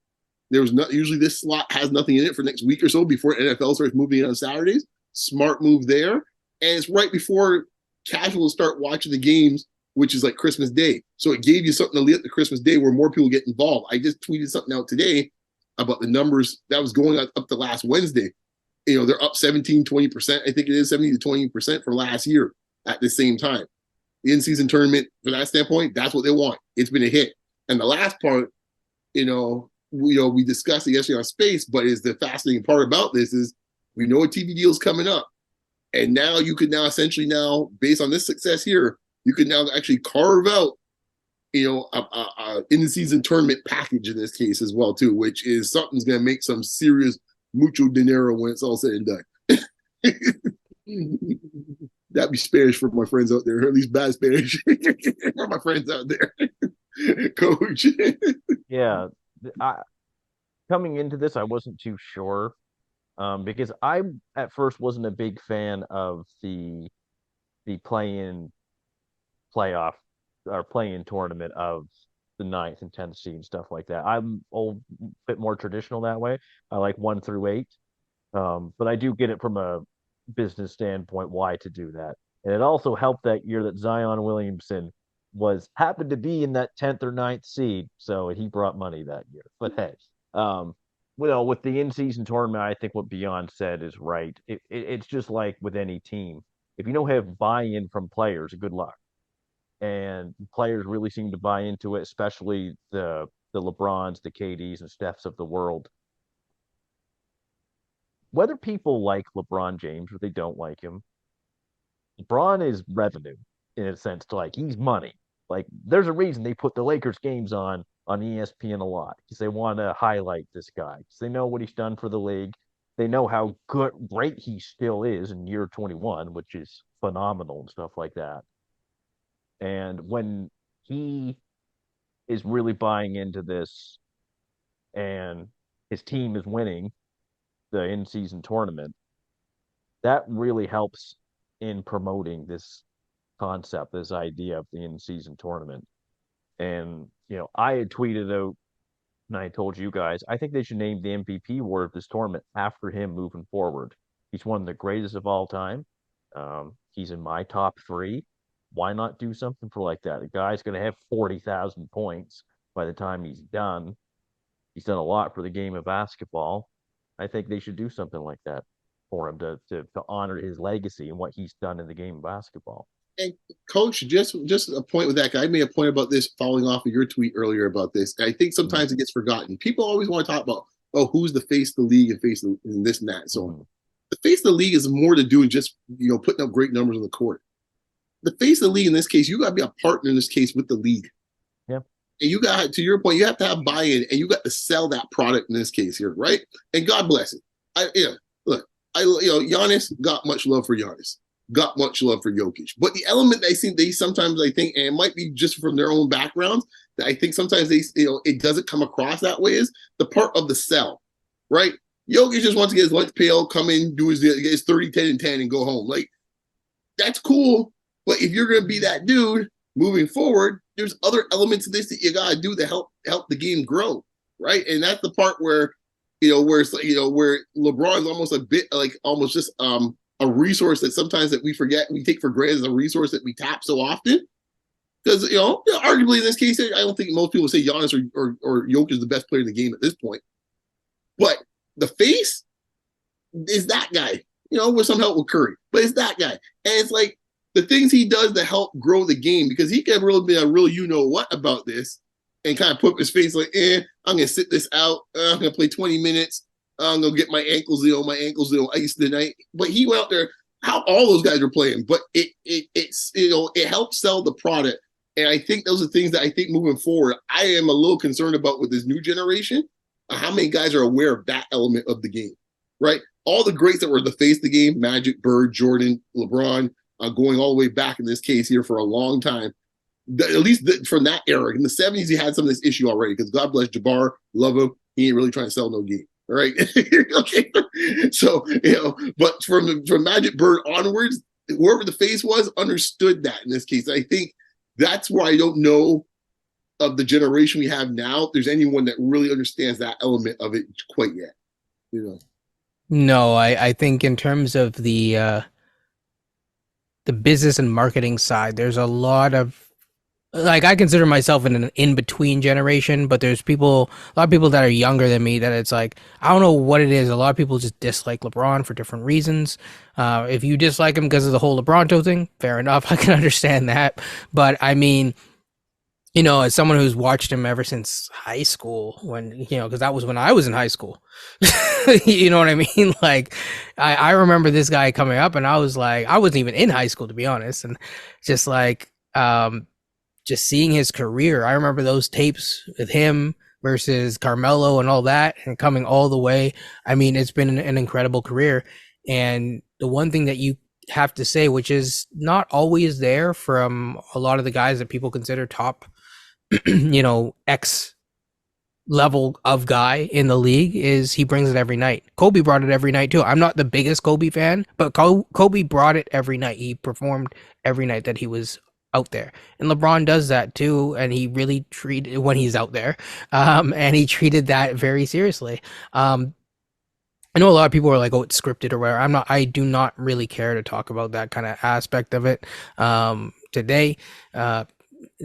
There was not usually this slot has nothing in it for next week or so before NFL starts moving in on Saturdays. Smart move there. And it's right before casuals start watching the games, which is like Christmas Day. So it gave you something to lead up to Christmas Day where more people get involved. I just tweeted something out today about the numbers that was going up to last Wednesday. They're up 17, 20%. I think it is 70 to 20% from last year at the same time. The in-season tournament, from that standpoint, that's what they want. It's been a hit. And the last part, we discussed it yesterday on Space, but is the fascinating part about this is we know a TV deal is coming up. And now you could essentially based on this success here, you could now actually carve out, a in-the-season tournament package in this case as well, too, which is something's going to make some serious mucho dinero when it's all said and done. That'd be Spanish for my friends out there, or at least bad Spanish for my friends out there. Coach. Yeah. Coming into this, I wasn't too sure because I at first wasn't a big fan of the play-in playoff or play-in tournament of the 9th and 10th seed and stuff like that. I'm a bit more traditional that way. I like 1 through 8, but I do get it from a business standpoint why to do that. And it also helped that year that Zion Williamson happened to be in that 10th or 9th seed, so he brought money that year. But hey, with the in-season tournament, I think what Beyond said is right. It's just like with any team. If you don't have buy-in from players, good luck. And players really seem to buy into it, especially the LeBrons, the KDs, and Stephs of the world. Whether people like LeBron James or they don't like him, LeBron is revenue in a sense. To he's money. Like there's a reason they put the Lakers games on ESPN a lot because they want to highlight this guy because they know what he's done for the league. They know how great he still is in year 21, which is phenomenal and stuff like that. And when he is really buying into this and his team is winning the in-season tournament, that really helps in promoting this concept, this idea of the in-season tournament. And, I had tweeted out and I told you guys, I think they should name the MVP award of this tournament after him moving forward. He's one of the greatest of all time. He's in my top 3. Why not do something for like that? A guy's going to have 40,000 points by the time he's done. He's done a lot for the game of basketball. I think they should do something like that for him to honor his legacy and what he's done in the game of basketball. And coach, just a point with that. I made a point about this following off of your tweet earlier about this. I think sometimes it gets forgotten. People always want to talk about, oh, who's the face of the league and face of and this and that. So the face of the league is more to do just putting up great numbers on the court. The face of the league in this case, you got to be a partner in this case with the league. Yep. And you got, to your point, you have to have buy-in, and you got to sell that product in this case here, right? And God bless it. Giannis got much love for Giannis, got much love for Jokic. But the element I think sometimes, and it might be just from their own backgrounds, that I think sometimes it doesn't come across that way, is the part of the sell, right? Jokic just wants to get his lunch pail, come in, do his 30, 10, and 10, and go home. Like, that's cool. But if you're going to be that dude moving forward, there's other elements of this that you got to do to help the game grow, right? And that's the part where, where LeBron's almost a bit like almost just a resource that sometimes that we forget, we take for granted as a resource that we tap so often. Because, arguably in this case, I don't think most people say Giannis or Jokic is the best player in the game at this point. But the face is that guy, with some help with Curry, but it's that guy. And it's like, the things he does to help grow the game, because he can really be a real what about this and kind of put his face like, I'm going to sit this out. I'm going to play 20 minutes. I'm going to get my ankles ice tonight. But he went out there, how all those guys were playing, but it helps sell the product. And I think those are things that I think moving forward, I am a little concerned about with this new generation, how many guys are aware of that element of the game, right? All the greats that were the face of the game, Magic, Bird, Jordan, LeBron, going all the way back in this case here for a long time, at least from that era. In the 70s, he had some of this issue already, because God bless Jabbar, love him. He ain't really trying to sell no game. All right. Okay. So, but from Magic Bird onwards, whoever the face was understood that in this case. I think that's where I don't know of the generation we have now, if there's anyone that really understands that element of it quite yet. No, I think in terms of the business and marketing side, there's a lot of, like, I consider myself in an in-between generation, but there's a lot of people that are younger than me that it's like, I don't know what it is. A lot of people just dislike LeBron for different reasons. If you dislike him because of the whole LeBronto thing, fair enough. I can understand that. But I mean, as someone who's watched him ever since high school, when, because that was when I was in high school, you know what I mean? Like, I remember this guy coming up, and I was like, I wasn't even in high school, to be honest. And just like, just seeing his career, I remember those tapes with him versus Carmelo and all that, and coming all the way. I mean, it's been an incredible career. And the one thing that you have to say, which is not always there from a lot of the guys that people consider top, X level of guy in the league, is he brings it every night. Kobe brought it every night too. I'm not the biggest Kobe fan, but Kobe brought it every night. He performed every night that he was out there. And LeBron does that too, and he really treated when he's out there. And he treated that very seriously. I know a lot of people are like, oh, it's scripted or whatever. I do not really care to talk about that kind of aspect of it today.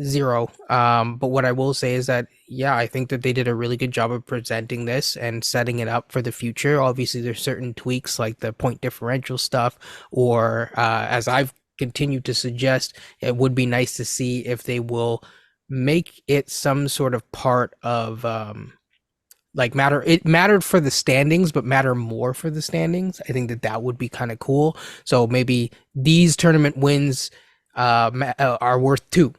Zero. But what I will say is that, yeah, I think that they did a really good job of presenting this and setting it up for the future. Obviously, there's certain tweaks like the point differential stuff, or as I've continued to suggest, it would be nice to see if they will make it some sort of part of it mattered for the standings, but matter more for the standings. I think that would be kind of cool. So maybe these tournament wins are worth 2.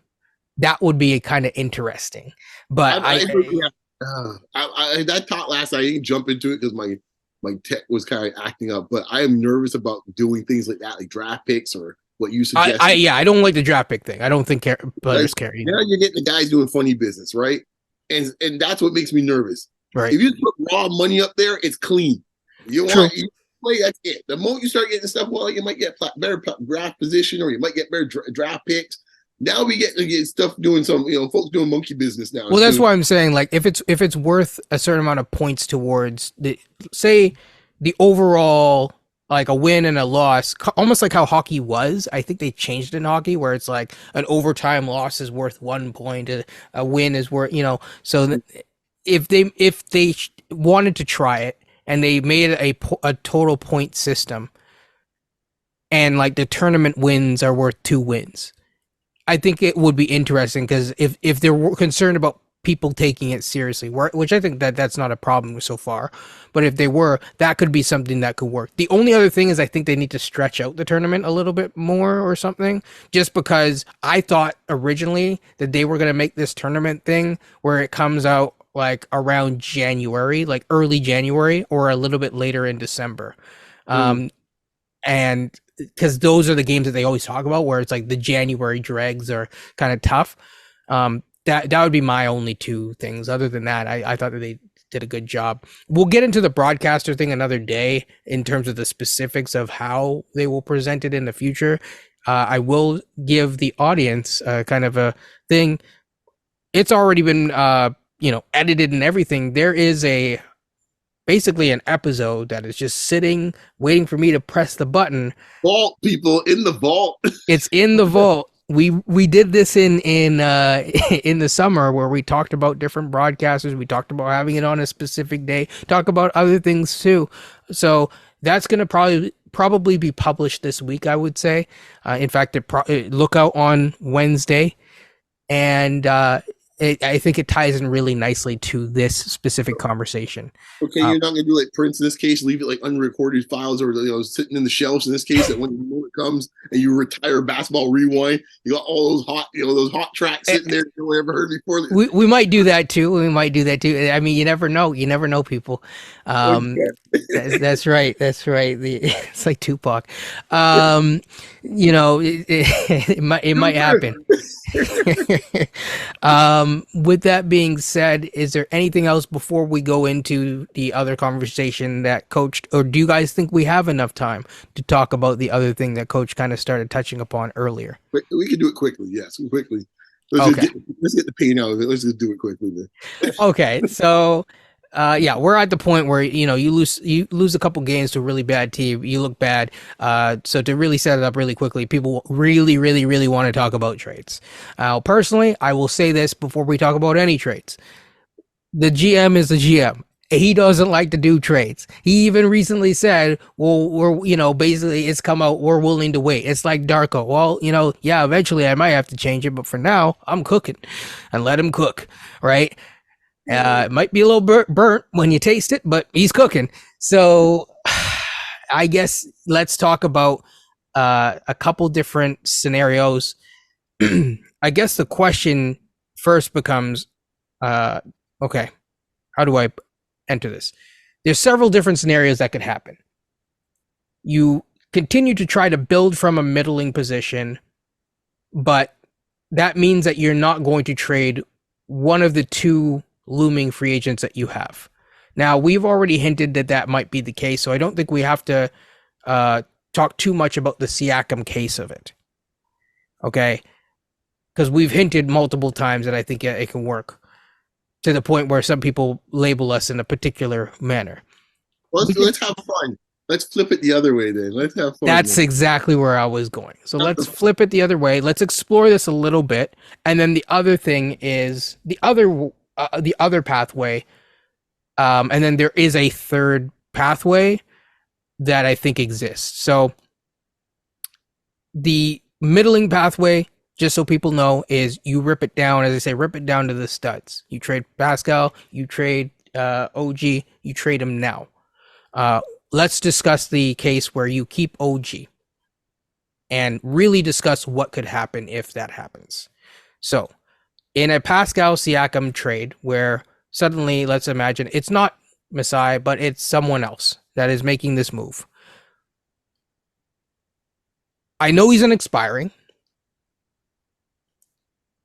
That would be kind of interesting. But that thought last night, I didn't jump into it because my tech was kind of acting up. But I am nervous about doing things like that, like draft picks or what you suggest. I don't like the draft pick thing. I don't think players care. Now you're getting the guys doing funny business, right? And that's what makes me nervous. Right. If you put raw money up there, it's clean. You play, that's it. The moment you start getting stuff, well, you might get better draft position, or you might get better draft picks. Now we get stuff doing some, folks doing monkey business now. Well, that's why I'm saying, like, if it's worth a certain amount of points towards the overall like a win and a loss, almost like how hockey was. I think they changed it in hockey where it's like an overtime loss is worth 1 point, a win is worth, so if they wanted to try it and they made a total point system and like the tournament wins are worth 2 wins, I think it would be interesting because if they're concerned about people taking it seriously, which I think that's not a problem so far, but if they were, that could be something that could work. The only other thing is I think they need to stretch out the tournament a little bit more or something, just because I thought originally that they were going to make this tournament thing where it comes out like around January, like early January or a little bit later in December. And because those are the games that they always talk about where it's like the January dregs are kind of tough. That would be my only two things. Other than that, I thought that they did a good job. We'll get into the broadcaster thing another day in terms of the specifics of how they will present it in the future. I will give the audience kind of a thing. It's already been edited and everything. There is basically an episode that is just sitting waiting for me to press the button. Vault, people, in the vault. It's in the vault. We did this in the summer where we talked about different broadcasters. We talked about having it on a specific day. Talk about other things too. So that's going to probably be published this week, I would say. In fact, look out on Wednesday, and I think it ties in really nicely to this specific conversation. Okay, you're not gonna do like Prince in this case, leave it like unrecorded files or sitting in the shelves in this case. That when the moment comes and you retire Basketball Rewind, you got all those hot tracks sitting there no one ever heard before. We might do that too. I mean, you never know. You never know, people. That's right. It's like Tupac. It might happen. With that being said, is there anything else before we go into the other conversation that Coach, or do you guys think we have enough time to talk about the other thing that Coach kind of started touching upon earlier? We can do it quickly. Yes, quickly. Let's get the pain out of it. Let's just do it quickly then. Okay, so we're at the point where you lose a couple games to a really bad team, you look bad. So to really set it up really quickly, people really, really, really want to talk about trades. Personally, I will say this before we talk about any trades: the GM is the GM. He doesn't like to do trades. He even recently said, well, we're, basically it's come out, we're willing to wait. It's like Darko. Well, eventually I might have to change it, but for now I'm cooking, and let him cook, right? It might be a little burnt when you taste it, but he's cooking. So I guess let's talk about a couple different scenarios. I guess the question first becomes, okay, how do I enter this? There's several different scenarios that could happen. You continue to try to build from a middling position, but that means that you're not going to trade one of the two looming free agents that you have. Now, we've already hinted that might be the case, so I don't think we have to talk too much about the Siakam case of it. Okay? Because we've hinted multiple times that I think it can work, to the point where some people label us in a particular manner. Let's have fun. Let's flip it the other way then. Let's have fun. That's exactly where I was going. So let's flip it the other way. Let's explore this a little bit. And then the other thing is the other pathway. And then there is a third pathway that I think exists. So the middling pathway, just so people know, is you rip it down, as I say, rip it down to the studs. You trade Pascal, you trade OG, you trade him now. Let's discuss the case where you keep OG and really discuss what could happen if that happens. So in a Pascal Siakam trade where suddenly, let's imagine it's not Masai, but it's someone else that is making this move. I know he's an expiring,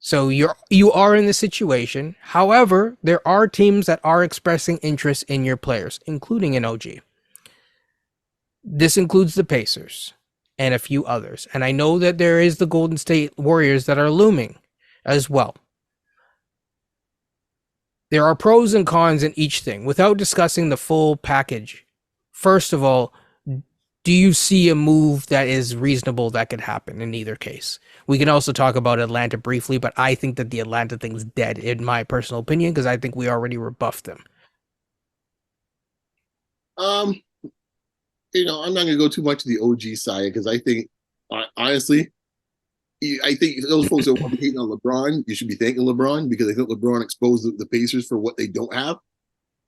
so you are in this situation. However, there are teams that are expressing interest in your players, including an OG. This includes the Pacers and a few others. And I know that there is the Golden State Warriors that are looming as well. There are pros and cons in each thing without discussing the full package. First of all, do you see a move that is reasonable that could happen in either case? We can also talk about Atlanta briefly, but I think that the Atlanta thing's dead in my personal opinion because I think we already rebuffed them. I'm not going to go too much to the OG side because I think, honestly, I think those folks that want to be hating on LeBron, you should be thanking LeBron because I think LeBron exposed the Pacers for what they don't have.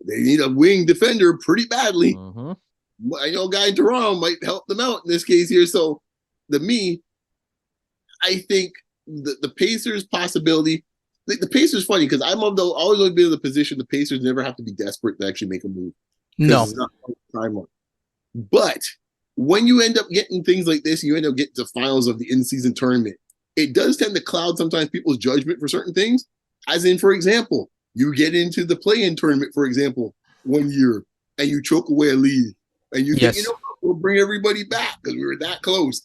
They need a wing defender pretty badly. Mm-hmm. I know a guy in Toronto might help them out in this case here. So, I think the Pacers possibility. The Pacers funny because always been in the position the Pacers never have to be desperate to actually make a move. No, It's not time on. But when you end up getting things like this, you end up getting to finals of the in-season tournament. It does tend to cloud sometimes people's judgment for certain things. As in, for example, you get into the play-in tournament, for example, one year, and you choke away a lead, and you think, we'll bring everybody back because we were that close.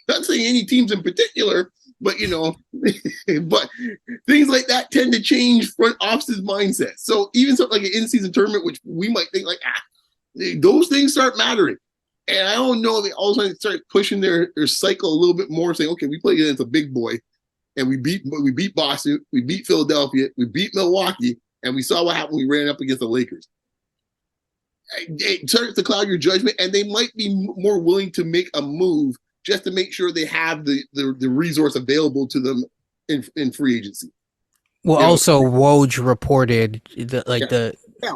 Not saying any teams in particular, but but things like that tend to change front office's mindset. So even something like an in-season tournament, which we might think like, those things start mattering. And I don't know, they all of a sudden start pushing their cycle a little bit more, saying, okay, we played against a big boy, and we beat Boston, we beat Philadelphia, we beat Milwaukee, and we saw what happened when we ran up against the Lakers. It starts to cloud your judgment, and they might be more willing to make a move just to make sure they have the resource available to them in free agency. Well, also Woj reported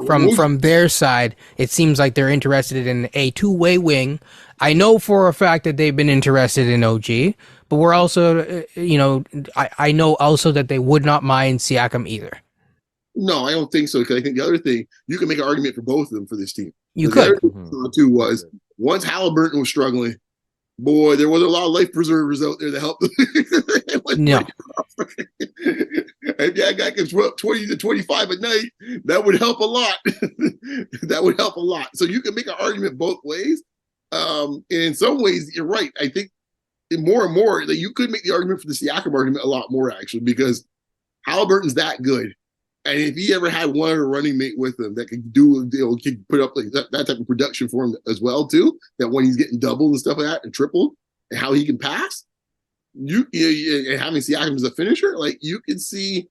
from their side, it seems like they're interested in a two-way wing. I know for a fact that they've been interested in OG, but we're also, I know also that they would not mind Siakam either. No, I don't think so. Because I think the other thing, you can make an argument for both of them for this team. You could. The other thing too was once Halliburton was struggling, boy, there wasn't a lot of life preservers out there to help them. No. If that guy can throw 20 to 25 a night, that would help a lot. That would help a lot. So you can make an argument both ways. And in some ways, you're right. I think more and more that you could make the argument for the Siakam argument a lot more, actually, because Halliburton's that good. And if he ever had one other running mate with him that could could put up like that type of production for him as well too, that when he's getting doubled and stuff like that and tripled, and how he can pass, and having Siakam as a finisher, like you can see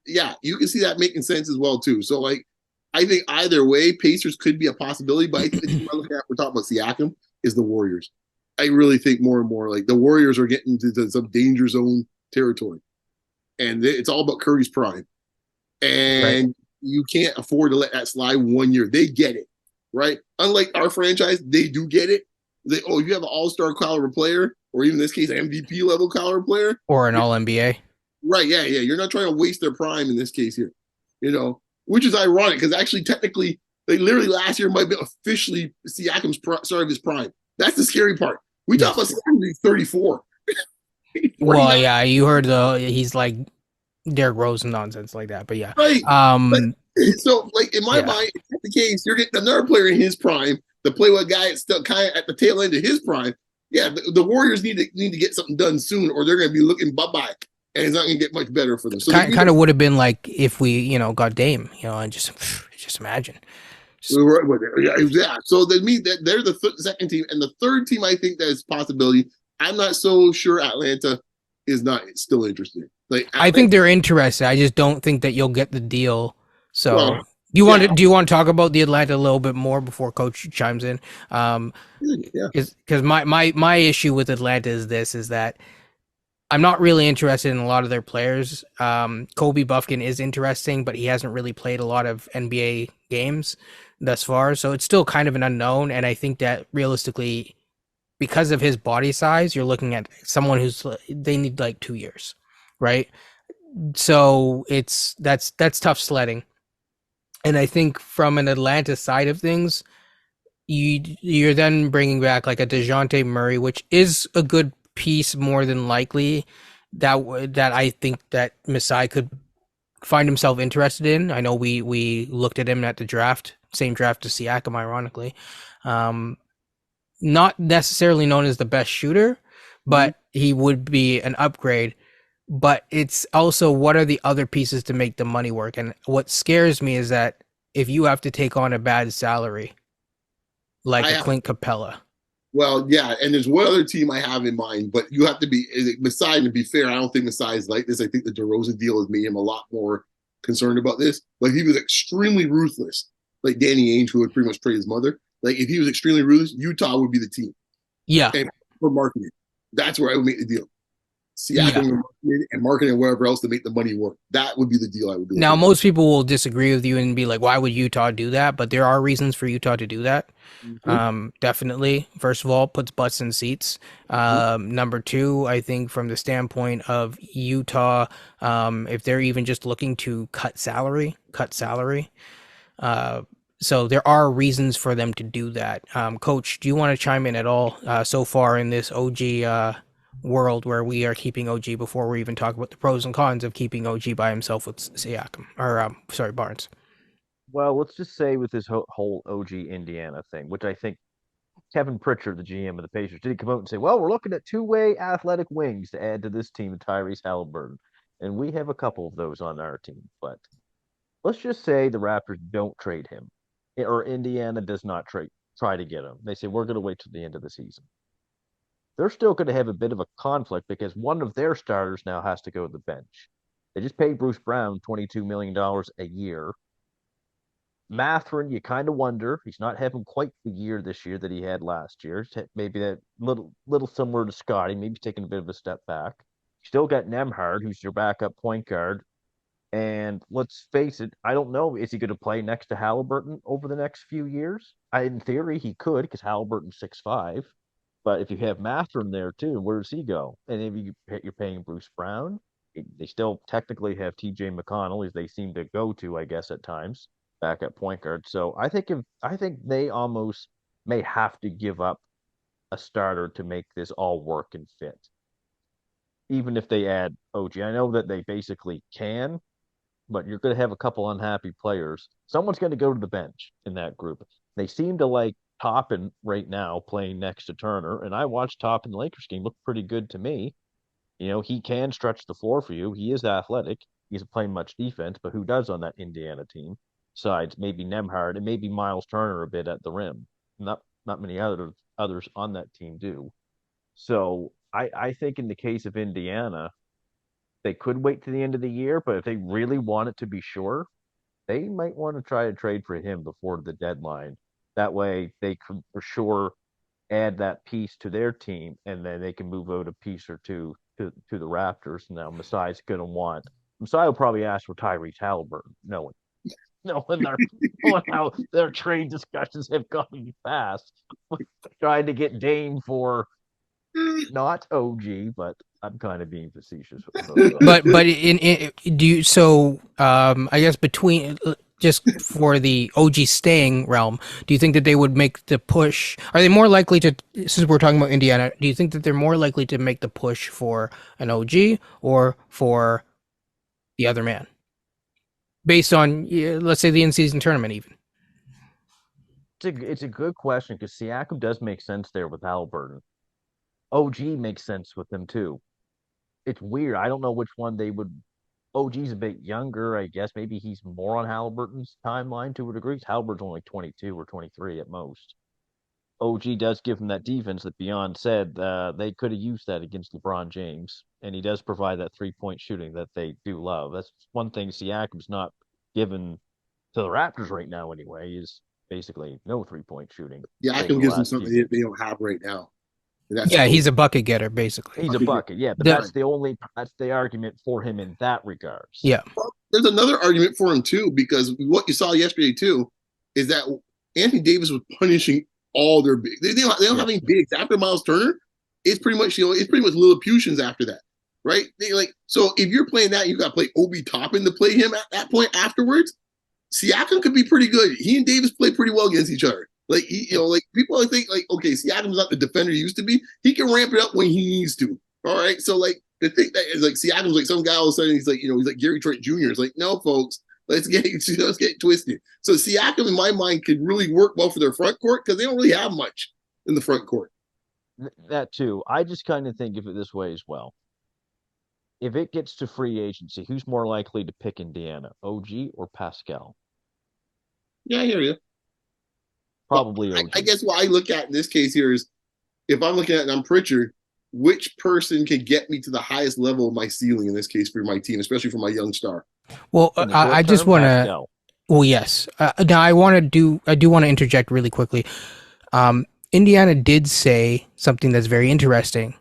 that making sense as well too. So like, I think either way, Pacers could be a possibility, but I think the team we're talking about Siakam is the Warriors. I really think more and more like the Warriors are getting into some danger zone territory, and it's all about Curry's prime. And you can't afford to let that slide 1 year. They get it, right? Unlike our franchise, they do get it. You have an all-star caliber player, or even in this case, an MVP level caliber player. Or an all-NBA. Right, yeah. You're not trying to waste their prime in this case here, which is ironic because actually, technically, they literally last year might be officially Siakam's start of his prime. That's the scary part. We talk about Siakam being 34. Well, yeah, you heard he's like Derrick Rose and nonsense like that, but yeah. Right. So, like in my mind, if that's the case, you're getting another player in his prime to play with a guy that's still kind of at the tail end of his prime. Yeah, the Warriors need to get something done soon, or they're going to be looking bye-bye, and it's not going to get much better for them. So kind of would have been like if we, got Dame, and just imagine. Yeah. So they mean that they're the second team, and the third team. I think that is a possibility. I'm not so sure Atlanta is not still interested. Like I think they're interested. I just don't think that you'll get the deal. So do you want to talk about the Atlanta a little bit more before Coach chimes in? Because my issue with Atlanta is that I'm not really interested in a lot of their players. Kobe Buffkin is interesting, but he hasn't really played a lot of NBA games thus far, so it's still kind of an unknown. And I think that realistically, because of his body size, you're looking at someone they need like 2 years, right? So that's tough sledding. And I think from an Atlanta side of things, you're then bringing back like a DeJounte Murray, which is a good piece more than likely that I think that Masai could find himself interested in. I know we looked at him at the draft, same draft as Siakam, ironically. Not necessarily known as the best shooter, but he would be an upgrade. But it's also what are the other pieces to make the money work? And what scares me is that if you have to take on a bad salary, like a Clint Capella, Well, yeah, and there's one other team I have in mind, but you have to be Masai. To be fair, I don't think Masai is like this. I think the DeRozan deal has made him a lot more concerned about this. Like he was extremely ruthless, like Danny Ainge, who would pretty much trade his mother. Like if he was extremely ruthless, Utah would be the team. Yeah, And for marketing, that's where I would make the deal. yeah. Siakam and marketing and whatever else to make the money work. That would be the deal I would do. Now, most people will disagree with you and be like, "Why would Utah do that?" But there are reasons for Utah to do that. Mm-hmm. Definitely. First of all, puts butts in seats. Number two, I think from the standpoint of Utah, if they're even just looking to cut salary. Uh, so there are reasons for them to do that. Coach, do you want to chime in at all so far in this OG world where we are keeping OG before we even talk about the pros and cons of keeping OG by himself with Siakam or sorry, Barnes? Well, let's just say with this whole OG Indiana thing, which I think Kevin Pritchard, the GM of the Pacers, did he come out and say, well, we're looking at two-way athletic wings to add to this team, Tyrese Halliburton. And we have a couple of those on our team. But let's just say the Raptors don't trade him, or Indiana does not try to get him. They say, we're going to wait till the end of the season. They're still going to have a bit of a conflict because one of their starters now has to go to the bench. They just paid Bruce Brown $22 million a year. Matherin, you kind of wonder. He's not having quite the year this year that he had last year. Maybe that little similar to Scotty, maybe taking a bit of a step back. Still got Nemhard, who's your backup point guard. And let's face it, I don't know. Is he going to play next to Halliburton over the next few years? In theory, he could because Halliburton's 6'5". But if you have Matherin there too, where does he go? And if you're paying Bruce Brown, they still technically have TJ McConnell, as they seem to go to, I guess, at times, backup point guard. So I think they almost may have to give up a starter to make this all work and fit. Even if they add OG. I know that they basically can, but you're going to have a couple unhappy players. Someone's going to go to the bench in that group. They seem to like Toppin right now playing next to Turner, and I watched Toppin the Lakers game look pretty good to me. You know, he can stretch the floor for you. He is athletic. He's playing much defense, but who does on that Indiana team? Besides maybe Nemhard and maybe Miles Turner a bit at the rim. Not many others on that team do. So I think in the case of Indiana, they could wait to the end of the year, but if they really want it to be sure, they might want to try to trade for him before the deadline. That way they can for sure add that piece to their team, and then they can move out a piece or two to the Raptors. Now Masai's going to want Masai will probably ask for Tyrese Halliburton, knowing how their trade discussions have gone fast, trying to get Dame for not OG, but I'm kind of being facetious with those. But in do you I guess between just for the OG staying realm, do you think that they would make the push? Are they more likely to, since we're talking about Indiana, do you think that they're more likely to make the push for an OG or for the other man? Based on, let's say, the in-season tournament, even. It's a good question because Siakam does make sense there with Halliburton. OG makes sense with them too. It's weird. I don't know which one they would. OG's a bit younger, I guess. Maybe he's more on Halliburton's timeline to a degree. Halliburton's only 22 or 23 at most. OG does give him that defense that Beyond said they could have used that against LeBron James, and he does provide that 3-point shooting that they do love. That's one thing Siakam's not given to the Raptors right now anyway, is basically no 3-point shooting. Siakam gives them something they don't have right now. Yeah, he's a bucket getter, basically. He's a bucket, yeah, but that's the argument for him in that regards. Yeah. Well, there's another argument for him too, because what you saw yesterday too is that Anthony Davis was punishing all their big. They don't have any bigs after Miles Turner. It's pretty much Lilliputians after that, right? So if you're playing that, you got to play Obi Toppin to play him at that point afterwards. Siakam could be pretty good. He and Davis play pretty well against each other. People think okay, Siakam's not the defender he used to be. He can ramp it up when he needs to. All right. So the thing that is Siakam's some guy all of a sudden he's like Gary Trent Jr. It's like, no, folks, let's get twisted. So Siakam in my mind could really work well for their front court because they don't really have much in the front court. That too. I just kind of think of it this way as well. If it gets to free agency, who's more likely to pick Indiana, OG or Pascal? Yeah, I hear you. Probably OG. I guess what I look at in this case here is if I'm looking at and I'm Pritchard, which person can get me to the highest level of my ceiling in this case for my team, especially for my young star? Well, In the short I just term, want to. Pascal. Well, yes. Now I do want to interject really quickly. Indiana did say something that's very interesting.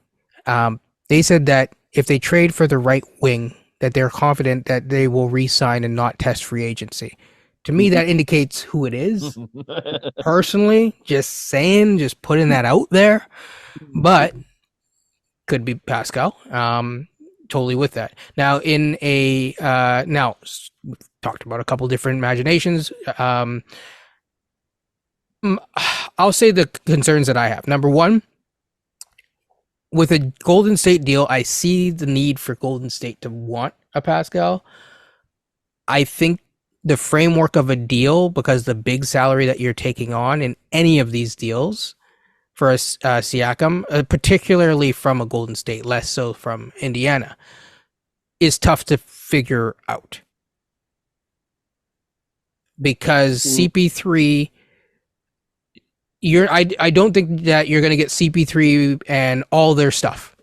They said that if they trade for the right wing, that they're confident that they will re-sign and not test free agency. To me, that indicates who it is. Personally, just saying, just putting that out there, but could be Pascal. Totally with that. Now, we've talked about a couple different imaginations. I'll say the concerns that I have. Number one, with a Golden State deal, I see the need for Golden State to want a Pascal. I think the framework of a deal, because the big salary that you're taking on in any of these deals for a Siakam, particularly from a Golden State, less so from Indiana, is tough to figure out. Because CP3, I don't think that you're going to get CP3 and all their stuff.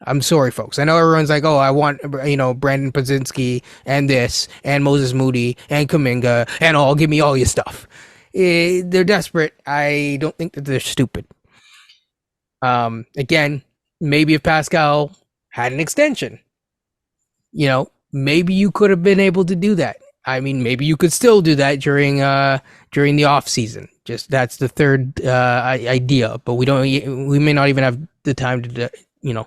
I'm sorry, folks. I know everyone's like, oh, I want, Brandon Podzinski and this and Moses Moody and Kuminga and all. Give me all your stuff. They're desperate. I don't think that they're stupid. Again, maybe if Pascal had an extension, maybe you could have been able to do that. I mean, maybe you could still do that during the off season. Just that's the third idea, but we may not even have the time to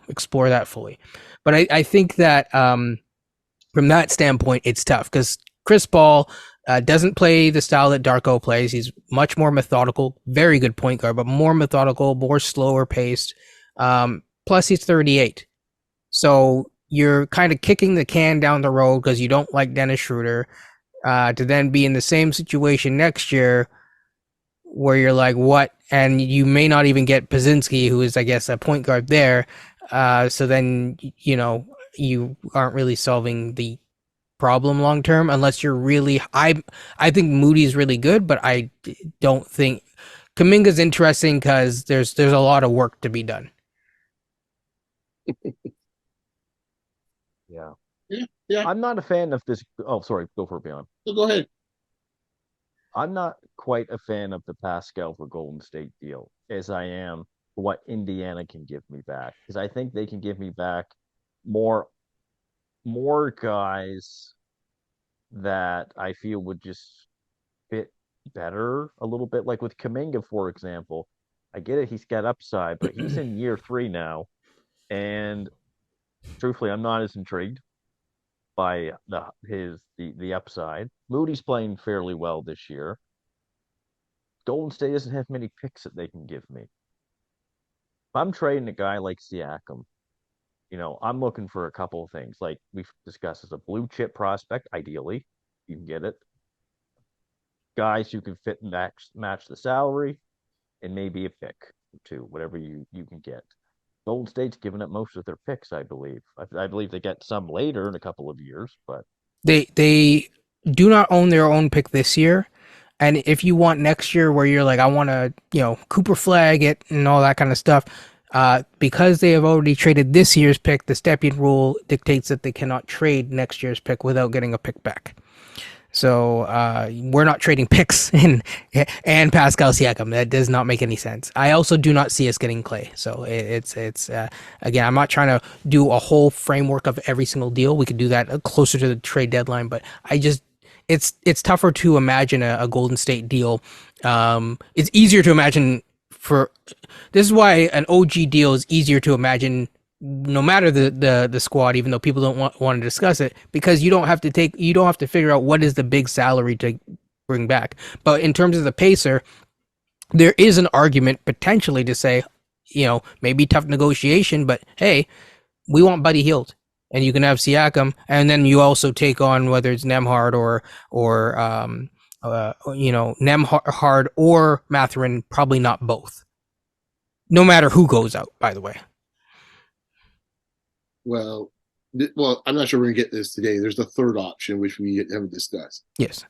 explore that fully. But I think that from that standpoint, it's tough because Chris Paul doesn't play the style that Darko plays. He's much more methodical, very good point guard, but more methodical, more slower paced. Plus, he's 38, so you're kind of kicking the can down the road because you don't like Dennis Schroeder, to then be in the same situation next year where you're like, what? And you may not even get Podzinski, who is, I guess, a point guard there. So then, you aren't really solving the problem long term unless you're really. I think Moody's really good, but I don't think Kuminga's interesting because there's a lot of work to be done. Yeah. Yeah. I'm not a fan of this. Oh, sorry. Go for it, Beyond. So go ahead. I'm not quite a fan of the Pascal for Golden State deal as I am what Indiana can give me back. Because I think they can give me back more guys that I feel would just fit better a little bit. Like with Kuminga, for example. I get it, he's got upside, but he's in year 3 now. And truthfully, I'm not as intrigued by the upside. Moody's playing fairly well this year. Golden State doesn't have many picks that they can give me. If I'm trading a guy like Siakam, I'm looking for a couple of things. Like we've discussed, as a blue chip prospect, ideally, you can get it. Guys who can fit and match the salary, and maybe a pick or two, whatever you can get. Golden State's given up most of their picks, I believe. I believe they get some later in a couple of years, but they do not own their own pick this year. And if you want next year where you're like, I want to, Cooper flag it and all that kind of stuff, because they have already traded this year's pick, the Stepien rule dictates that they cannot trade next year's pick without getting a pick back. So we're not trading picks and Pascal Siakam. That does not make any sense. I also do not see us getting Clay. So it's again, I'm not trying to do a whole framework of every single deal. We could do that closer to the trade deadline, but it's tougher to imagine a Golden State deal. It's easier to imagine this is why an OG deal is easier to imagine no matter the squad, even though people don't want to discuss it, because you don't have to figure out what is the big salary to bring back. But in terms of the pacer, there is an argument potentially to say, maybe tough negotiation, but hey, we want Buddy Hield, and you can have Siakam, and then you also take on whether it's Nembhard or Nembhard or Mathurin, probably not both. No matter who goes out, by the way. Well, I'm not sure we're going to get this today. There's the third option, which we haven't discussed. Yes.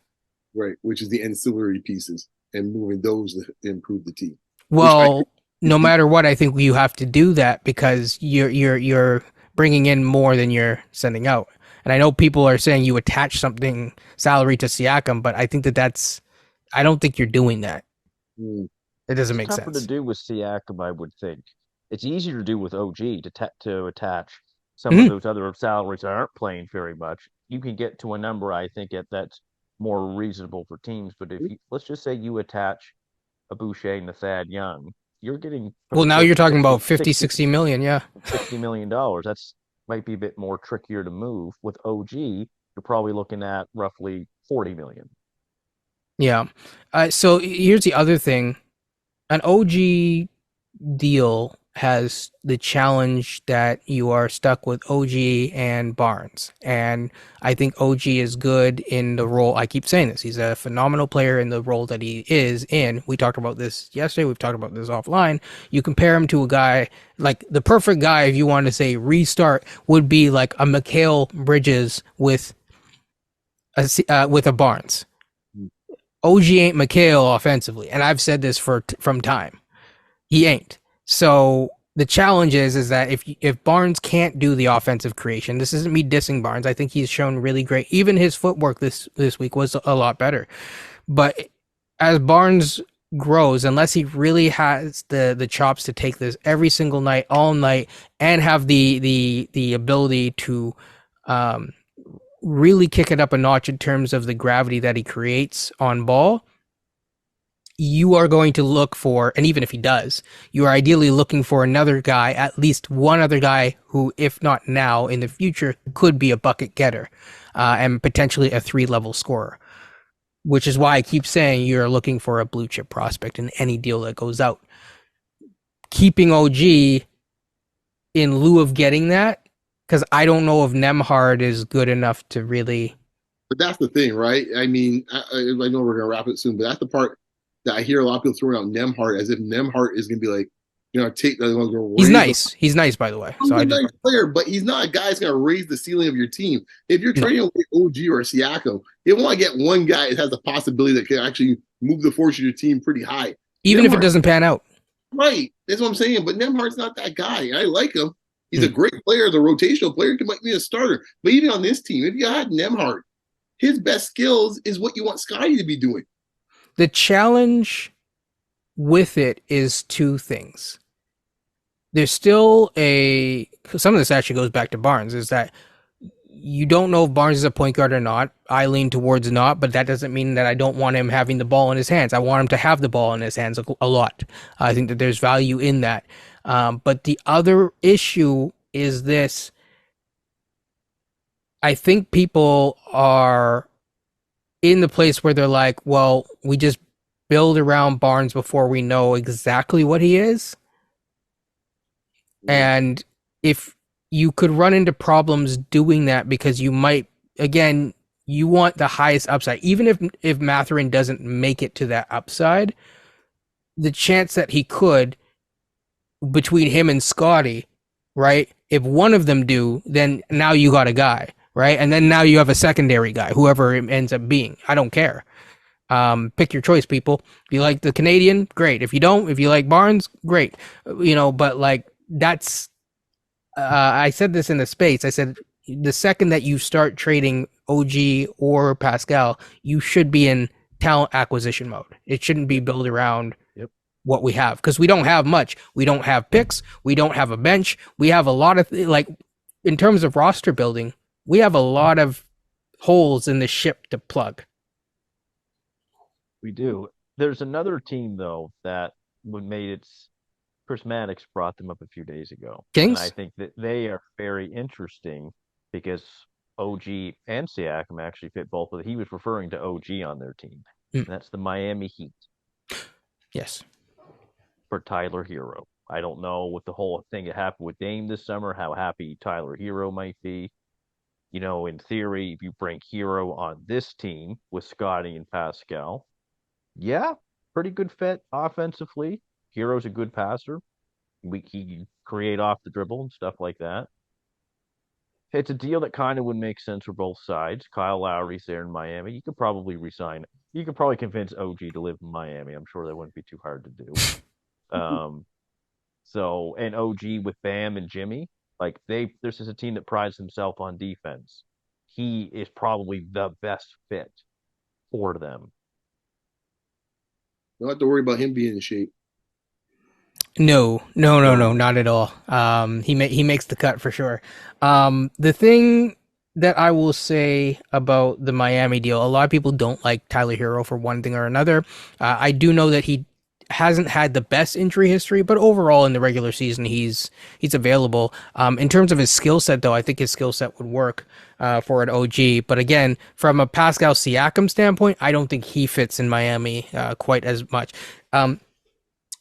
Right, which is the ancillary pieces and moving those to improve the team. Well, no matter what, I think you have to do that because you're bringing in more than you're sending out. And I know people are saying you attach something salary to Siakam, but I think I don't think you're doing that. Mm. It doesn't It's make tougher to sense. do with Siakam, I would think. It's easier to do with OG to attach some of Mhm. those other salaries that aren't playing very much. You can get to a number, I think, that's more reasonable for teams. But if you let's just say you attach a Boucher and a Thad Young, you're getting Well, pretty now close you're to talking about 60 50, 60 million. Yeah. $60 million. That's might be a bit more trickier to move. With OG, you're probably looking at roughly 40 million. Yeah. So here's the other thing. An OG deal has the challenge that you are stuck with OG and Barnes. And I think OG is good in the role. I keep saying this. He's a phenomenal player in the role that he is in. We talked about this yesterday. We've talked about this offline. You compare him to a guy like the perfect guy, if you want to say restart, would be like a Mikal Bridges with a Barnes. OG ain't Mikal offensively, and I've said this from time. He ain't. So the challenge is that if Barnes can't do the offensive creation, this isn't me dissing Barnes. I think he's shown really great. Even his footwork this week was a lot better. But as Barnes grows, unless he really has the chops to take this every single night, all night, and have the ability to um, really kick it up a notch in terms of the gravity that he creates on ball, you are going to look for, and even if he does, you are ideally looking for another guy, at least one other guy who, if not now, in the future, could be a bucket getter and potentially a 3-level scorer. Which is why I keep saying you're looking for a blue chip prospect in any deal that goes out. Keeping OG in lieu of getting that, because I don't know if Nemhard is good enough to really. But that's the thing, right? I mean, I know we're gonna wrap it soon, but that's the part that I hear a lot of people throwing out Nemhart as if Nemhart is gonna be like, take that, gonna He's raise the. nice. He's nice, by the way. He's So a I just nice player, but he's not a guy that's gonna raise the ceiling of your team. If you're no. trading away OG or Siakam, you want to get one guy that has the possibility that can actually move the fortune of your team pretty high. Even if it Nemhart, doesn't pan out. right? That's what I'm saying. But Nemhart's not that guy. I like him. He's a Hmm. great player, the rotational player. He might be a starter. But even on this team, if you had Nemhart, his best skills is what you want Scotty to be doing. The challenge with it is two things. There's still some of this actually goes back to Barnes, is that you don't know if Barnes is a point guard or not. I lean towards not, but that doesn't mean that I don't want him having the ball in his hands. I want him to have the ball in his hands a lot. I think that there's value in that. But the other issue is this. I think people are in the place where they're like, well, we just build around Barnes before we know exactly what he is. And if you could run into problems doing that because you might, again, you want the highest upside. Even if Matherin doesn't make it to that upside, the chance that he could between him and Scotty, right? If one of them do, then now you got a guy, right? And then now you have a secondary guy, whoever it ends up being. I don't care. Pick your choice, people. If you like the Canadian, great. If you don't, if you like Barnes, great. But like that's I said this in the space. I said the second that you start trading OG or Pascal, you should be in talent acquisition mode. It shouldn't be built around Yep. what we have because we don't have much. We don't have picks. We don't have a bench. We have a lot of like in terms of roster building, we have a lot of holes in the ship to plug. We do. There's another team though that made its Chris Maddox brought them up a few days ago, and I Kings? think that they are very interesting because OG and Siakam actually fit both. But he was referring to OG on their team, Mm, and that's the Miami Heat yes. for Tyler Hero. I don't know what the whole thing that happened with Dame this summer, how happy Tyler Hero might be. In theory, if you bring Hero on this team with Scotty and Pascal, yeah, pretty good fit offensively. Hero's a good passer. He can create off the dribble and stuff like that. It's a deal that kind of would make sense for both sides. Kyle Lowry's there in Miami. You could probably resign. You could probably convince OG to live in Miami. I'm sure that wouldn't be too hard to do. Um, So, and OG with Bam and Jimmy, like this is a team that prides himself on defense. He is probably the best fit for them. Don't have to worry about him being in shape. No, no, no, no, not at all. He makes the cut for sure. The thing that I will say about the Miami deal, a lot of people don't like Tyler Hero for one thing or another. I do know that he hasn't had the best injury history, but overall in the regular season, he's available. In terms of his skill set, though, I think his skill set would work for an OG. But again, from a Pascal Siakam standpoint, I don't think he fits in Miami quite as much.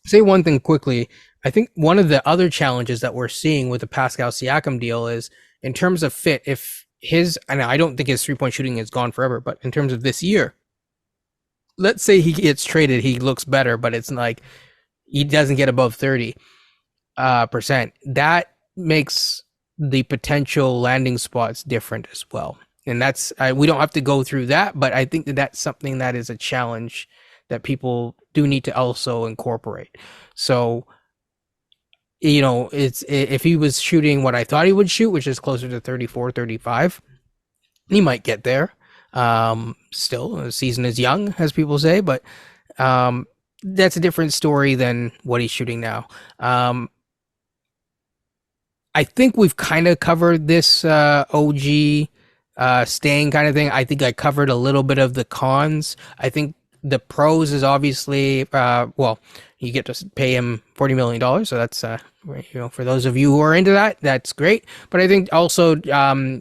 Say one thing quickly. I think one of the other challenges that we're seeing with the Pascal Siakam deal is in terms of fit, if his, and I don't think his 3 point shooting is gone forever, but in terms of this year, let's say he gets traded, he looks better, but it's like he doesn't get above 30%. That makes the potential landing spots different as well. And that's, we don't have to go through that, but I think that that's something that is a challenge that people do need to also incorporate. So, it's if he was shooting what I thought he would shoot, which is closer to 34, 35, he might get there. Still, the season is young, as people say, but that's a different story than what he's shooting now. I think we've kind of covered this OG staying kind of thing. I think I covered a little bit of the cons. I think the pros is obviously well, you get to pay him $40 million, so that's for those of you who are into that, that's great. But I think also from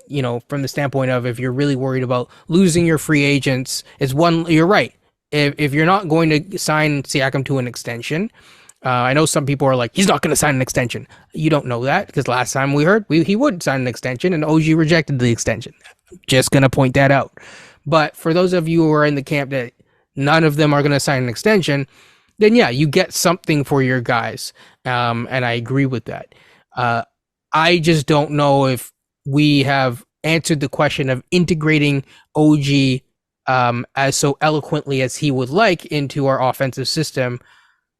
the standpoint of if you're really worried about losing your free agents, is one, you're right. If you're not going to sign Siakam to an extension, I know some people are like, he's not going to sign an extension. You don't know that because last time we heard he would sign an extension and OG rejected the extension. Just going to point that out. But for those of you who are in the camp that none of them are going to sign an extension, then yeah, you get something for your guys. And I agree with that. I just don't know if we have answered the question of integrating OG as so eloquently as he would like into our offensive system.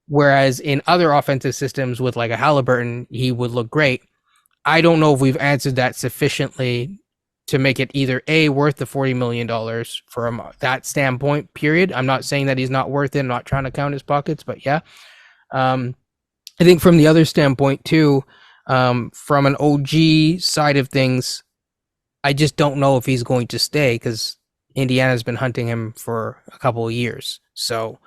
Whereas in other offensive systems with like a Halliburton, he would look great. I don't know if we've answered that sufficiently to make it either A, worth the $40 million from that standpoint, period. I'm not saying that he's not worth it. I'm not trying to count his pockets, but yeah. I think from the other standpoint too, from an OG side of things, I just don't know if he's going to stay because Indiana's been hunting him for a couple of years. So,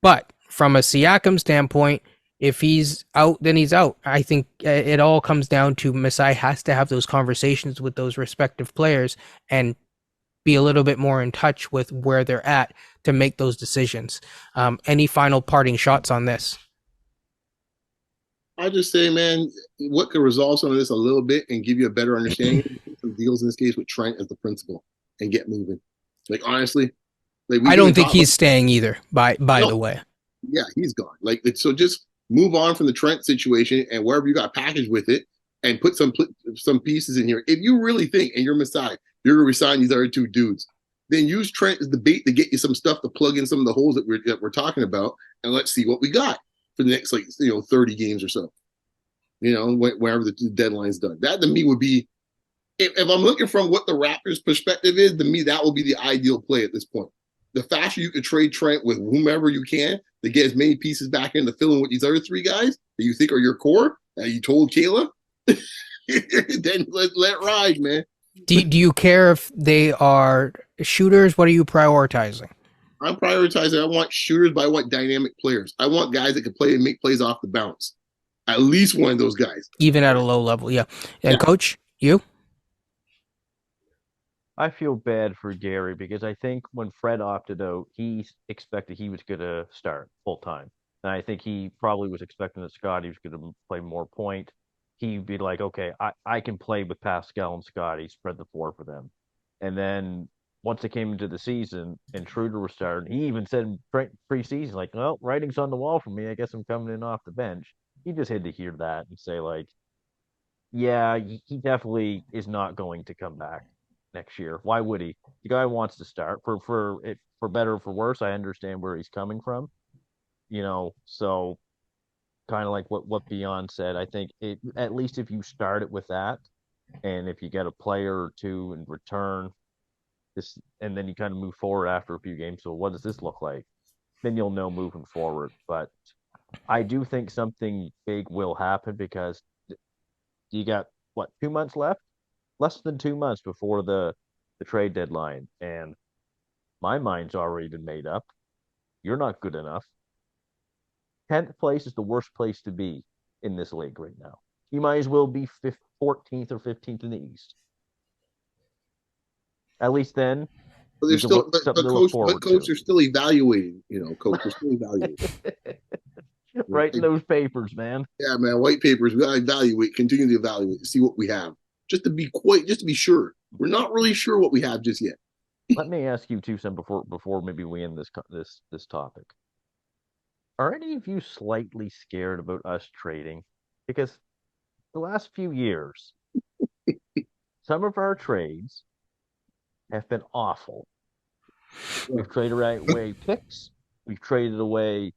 but from a Siakam standpoint, if he's out, then he's out. I think it all comes down to Masai has to have those conversations with those respective players and be a little bit more in touch with where they're at to make those decisions. Any final parting shots on this? I just say, man, what could resolve some of this a little bit and give you a better understanding? Some deals in this case with Trent as the principal and get moving. Like honestly, like I don't think he's staying either. By the way, yeah, he's gone. Like so, just move on from the Trent situation and wherever you got packaged with it, and put some pieces in here. If you really think and you're Masai, you're gonna resign these other two dudes, then use Trent as the bait to get you some stuff to plug in some of the holes that we're talking about, and let's see what we got for the next 30 games or so. Wherever the deadline's done. That to me would be, if I'm looking from what the Raptors' perspective is, to me that will be the ideal play at this point. The faster you can trade Trent with whomever you can to get as many pieces back in to fill in with these other three guys that you think are your core, that you told Kayla, then let it ride, man. Do you care if they are shooters? What are you prioritizing? I'm prioritizing. I want shooters, but I want dynamic players. I want guys that can play and make plays off the bounce. At least one of those guys. Even at a low level, yeah. And Coach, you? I feel bad for Gary because I think when Fred opted out, he expected he was going to start full time. And I think he probably was expecting that Scotty was going to play more point. He'd be like, okay, I can play with Pascal and Scotty, spread the floor for them. And then once it came into the season and Schroeder was starting, he even said preseason, like, well, writing's on the wall for me. I guess I'm coming in off the bench. He just had to hear that and say, like, yeah, he definitely is not going to come back next year. Why would he? The guy wants to start for better or for worse. I understand where he's coming from, so kind of like what Beyond said. I think at least if you start it with that, and if you get a player or two in return, this and then you kind of move forward after a few games. So what does this look like? Then you'll know moving forward. But I do think something big will happen because you got what 2 months left, less than 2 months before the trade deadline, and my mind's already been made up. You're not good enough. 10th place is the worst place to be in this league right now. You might as well be 14th or 15th in the East. At least then, But they're still, something to look forward coach to. are still evaluating. Coach are still evaluating. Writing those papers, man. Yeah, man. White papers. We gotta evaluate. Continue to evaluate. See what we have. Just to be sure. We're not really sure what we have just yet. Let me ask you too, Sam, before maybe we end this topic. Are any of you slightly scared about us trading? Because the last few years, some of our trades have been awful. We've traded away picks. We've traded away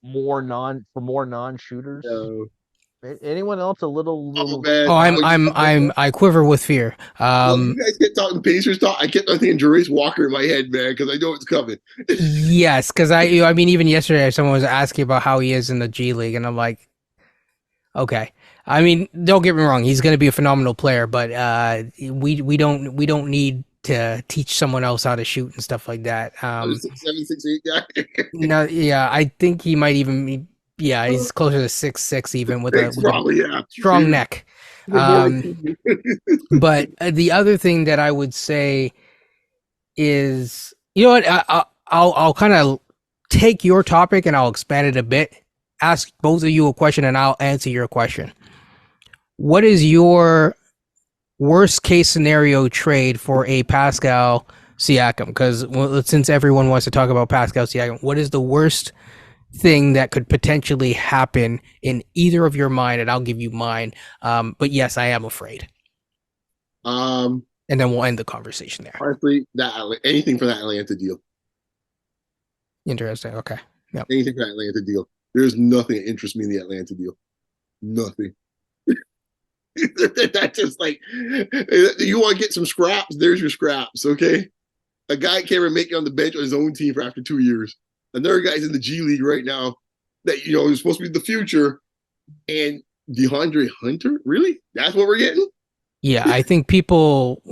more non-shooters. Anyone else a little? Man. Oh, I quiver with fear. Well, you guys kept talking Pacers talk. I kept on thinking Jarace Walker in my head, man, because I know it's coming. Yes, because I mean, even yesterday, someone was asking about how he is in the G League, and I'm like, okay. I mean, don't get me wrong, he's going to be a phenomenal player, but we don't need to teach someone else how to shoot and stuff like that. 6'7", 6'8" guy. No, yeah, I think he might even be. Yeah, he's closer to 6'6", even with a strong neck. But the other thing that I would say is, you know what? I'll kind of take your topic and I'll expand it a bit. Ask both of you a question and I'll answer your question. What is your worst case scenario trade for a Pascal Siakam? Because since everyone wants to talk about Pascal Siakam, what is the worst thing that could potentially happen in either of your mind? And I'll give you mine. But yes, I am afraid. And then we'll end the conversation there. Honestly, anything for that Atlanta deal. Interesting. Okay. Yep. Anything for that Atlanta deal. There's nothing that interests me in the Atlanta deal. Nothing. That's just like, you want to get some scraps? There's your scraps, okay? A guy can't even make it on the bench on his own team for after 2 years. Another guy's in the G League right now that, is supposed to be the future. And DeAndre Hunter? Really? That's what we're getting? Yeah, I think we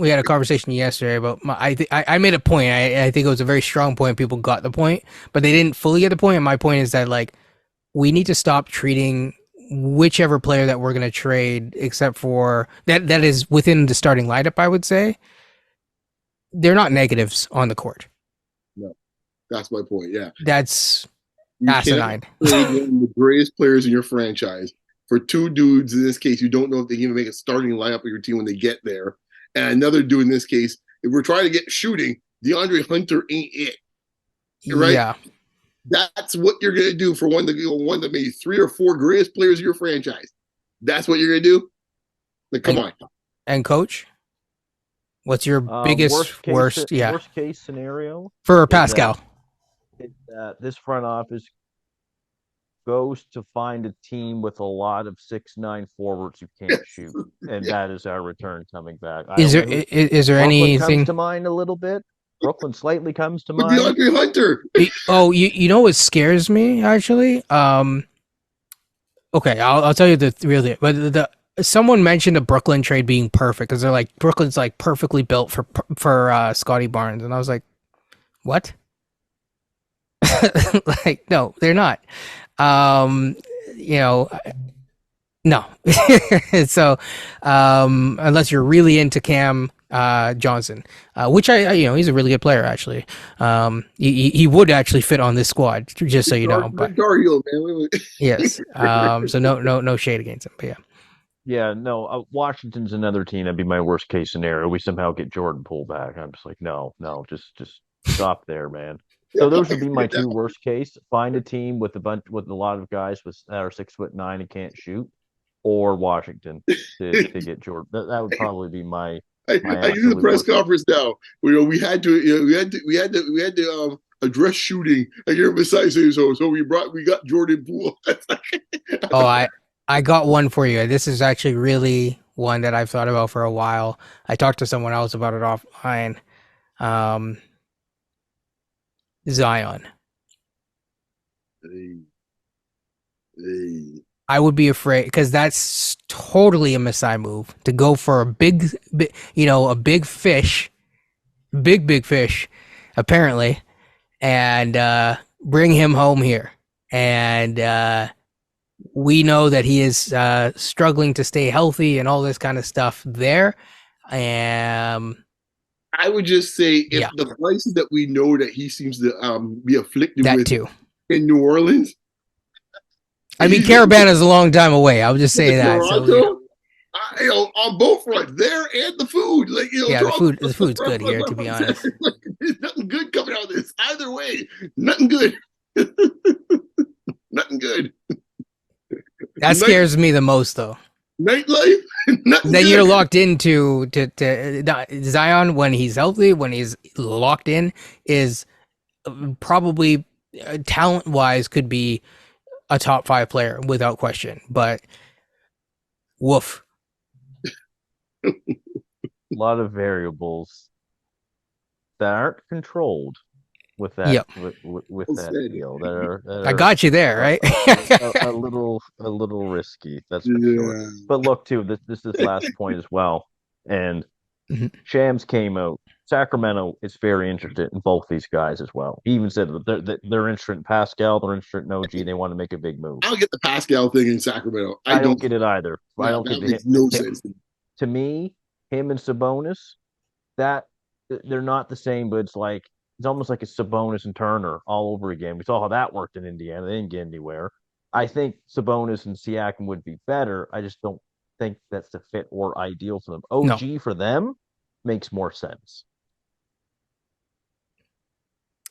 had a conversation yesterday about, I made a point. I think it was a very strong point. People got the point, but they didn't fully get the point. And my point is that, like, we need to stop treating whichever player that we're going to trade, except for that is within the starting lineup, I would say, they're not negatives on the court. No, that's my point. Yeah. That's asinine. One of the greatest players in your franchise for two dudes, in this case, you don't know if they can even make a starting lineup of your team when they get there. And another dude, in this case, if we're trying to get shooting, DeAndre Hunter ain't it. Right? Yeah. That's what you're going to do for one of the maybe 3 or 4 greatest players of your franchise. That's what you're going to do? Like, come on. And coach, what's your biggest worst case scenario for Pascal? This front office goes to find a team with a lot of 6'9" forwards who can't shoot, and that is our return coming back. Is there anything comes to mind a little bit? Brooklyn slightly comes to mind. DeAndre Hunter. Oh, you know what scares me actually? Okay, I'll tell you the real thing. But someone mentioned a Brooklyn trade being perfect because they're like, Brooklyn's like perfectly built for Scotty Barnes, and I was like, what? Like, no, they're not. No. So, unless you're really into Cam Johnson, which he's a really good player actually. He would actually fit on this squad, just so you know. But yes. So no shade against him, but yeah. Yeah, no. Washington's another team. That'd be my worst case scenario. We somehow get Jordan pulled back. I'm just like, no, just stop there, man. So those would be my 2 worst case. Find a team with a lot of guys that are 6'9" and can't shoot, or Washington to get Jordan. That would probably be my. I use the press conference now. We had to address shooting. I hear Masai say so we got Jordan Poole. Oh, I got one for you. This is actually really one that I've thought about for a while. I talked to someone else about it offline. Zion. Hey. I would be afraid because that's totally a Masai move to go for a big fish, big fish, apparently, and bring him home here. And we know that he is struggling to stay healthy and all this kind of stuff there. I would just say if the places that we know that he seems to be afflicted that with too in New Orleans. I mean, Carabana's a long time away. I'll just say that. Toronto, on both fronts, there and the food. Like, the food's good here, to be honest. There's nothing good coming out of this. Either way, nothing good. Nothing good. That scares me the most, though. Nightlife. Then you're locked into Zion when he's healthy, when he's locked in, is probably talent-wise could be a top 5 player without question, but woof. A lot of variables that aren't controlled with that with that deal. That are I got you there, right? a little risky. That's for sure. But look, too, this is last point as well. And Shams came out. Sacramento is very interested in both these guys as well. He even said that they're interested in Pascal, they're interested in OG. They want to make a big move. I don't get the Pascal thing in Sacramento. I don't get it either. I don't get it. No sense. To me, him and Sabonis, that they're not the same, but it's almost like a Sabonis and Turner all over again. We saw how that worked in Indiana. They didn't get anywhere. I think Sabonis and Siakam would be better. I just don't think that's the fit or ideal for them. OG for them makes more sense.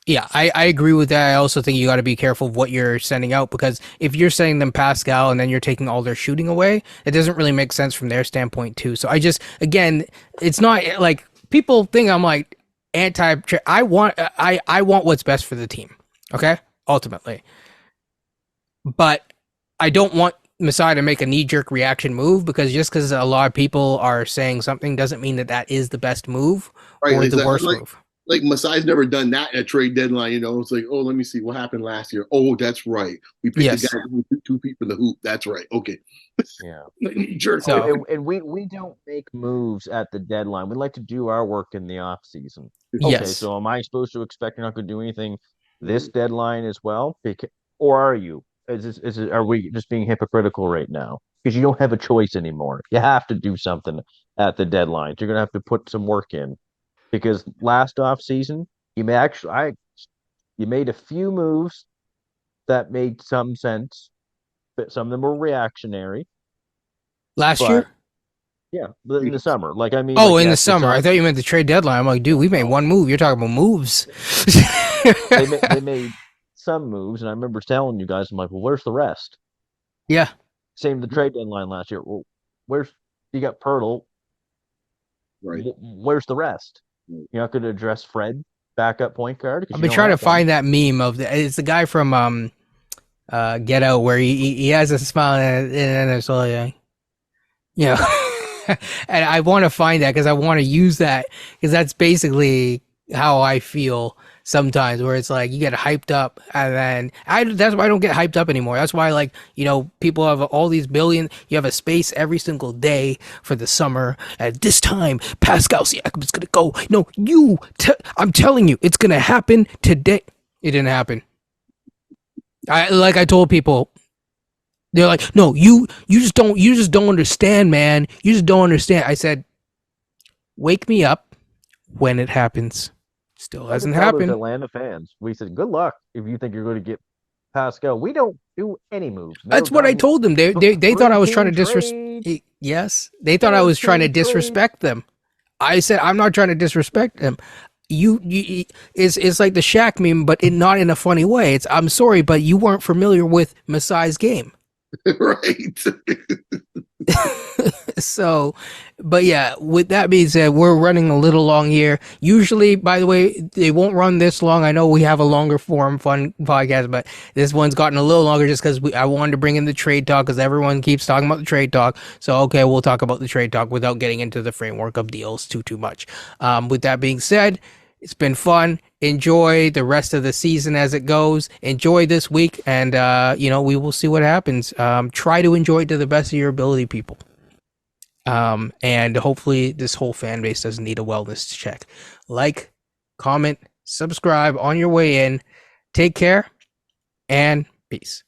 Yeah, I agree with that. I also think you got to be careful of what you're sending out, because if you're sending them Pascal and then you're taking all their shooting away, it doesn't really make sense from their standpoint too. So again, it's not like people think I'm like anti. I want what's best for the team. Okay, ultimately, but I don't want Masai to make a knee-jerk reaction move, because just because a lot of people are saying something doesn't mean that is the best move or the worst move. Like Masai's never done that at a trade deadline, It's like, oh, let me see what happened last year. Oh, that's right. We picked the guy who 2 feet from the hoop. That's right. Okay. Yeah. Jerk. So, and we don't make moves at the deadline. We like to do our work in the off season. Okay, yes. So am I supposed to expect you're not going to do anything this deadline as well? Or are you? Are we just being hypocritical right now? Because you don't have a choice anymore. You have to do something at the deadline. You're going to have to put some work in. Because last off season, you made a few moves that made some sense, but some of them were reactionary. Last year? Yeah, in the summer. In the summer. I thought you meant the trade deadline. I'm like, dude, we made one move. You're talking about moves. they made some moves, and I remember telling you guys, I'm like, well, where's the rest? Yeah. Same with the trade deadline last year. Well, you got Pirtle. Right. Where's the rest? You're not going to address Fred, backup point guard? I've been trying to find that meme of it's the guy from Get Out, where he has a smile and it's all and I want to find that because I want to use that, because that's basically how I feel sometimes, where it's like you get hyped up, and then that's why I don't get hyped up anymore. That's why, people have all these billion, you have a space every single day for the summer. At this time, Pascal Siakam is gonna go. No, I'm telling you, it's gonna happen today. It didn't happen. I told people, they're like, no, you just don't understand, man. You just don't understand. I said, wake me up when it happens. Still hasn't happened. Atlanta fans, we said, good luck if you think you're going to get Pascal. We don't do any moves. That's what I told them. They thought I was trying to disrespect. Yes, they thought I was trying to disrespect them. I said, I'm not trying to disrespect them. It's like the Shaq meme, but not in a funny way. I'm sorry, but you weren't familiar with Masai's game. Right. So But yeah, with that being said, we're running a little long here. Usually, by the way, they won't run this long. I know we have a longer form fun podcast, but this one's gotten a little longer just because I wanted to bring in the trade talk because everyone keeps talking about the trade talk. So okay, we'll talk about the trade talk without getting into the framework of deals too much. With that being said, it's been fun. Enjoy the rest of the season as it goes. Enjoy this week, and we will see what happens. Try to enjoy it to the best of your ability, people. And hopefully this whole fan base doesn't need a wellness check. Like, comment, subscribe on your way in. Take care and peace.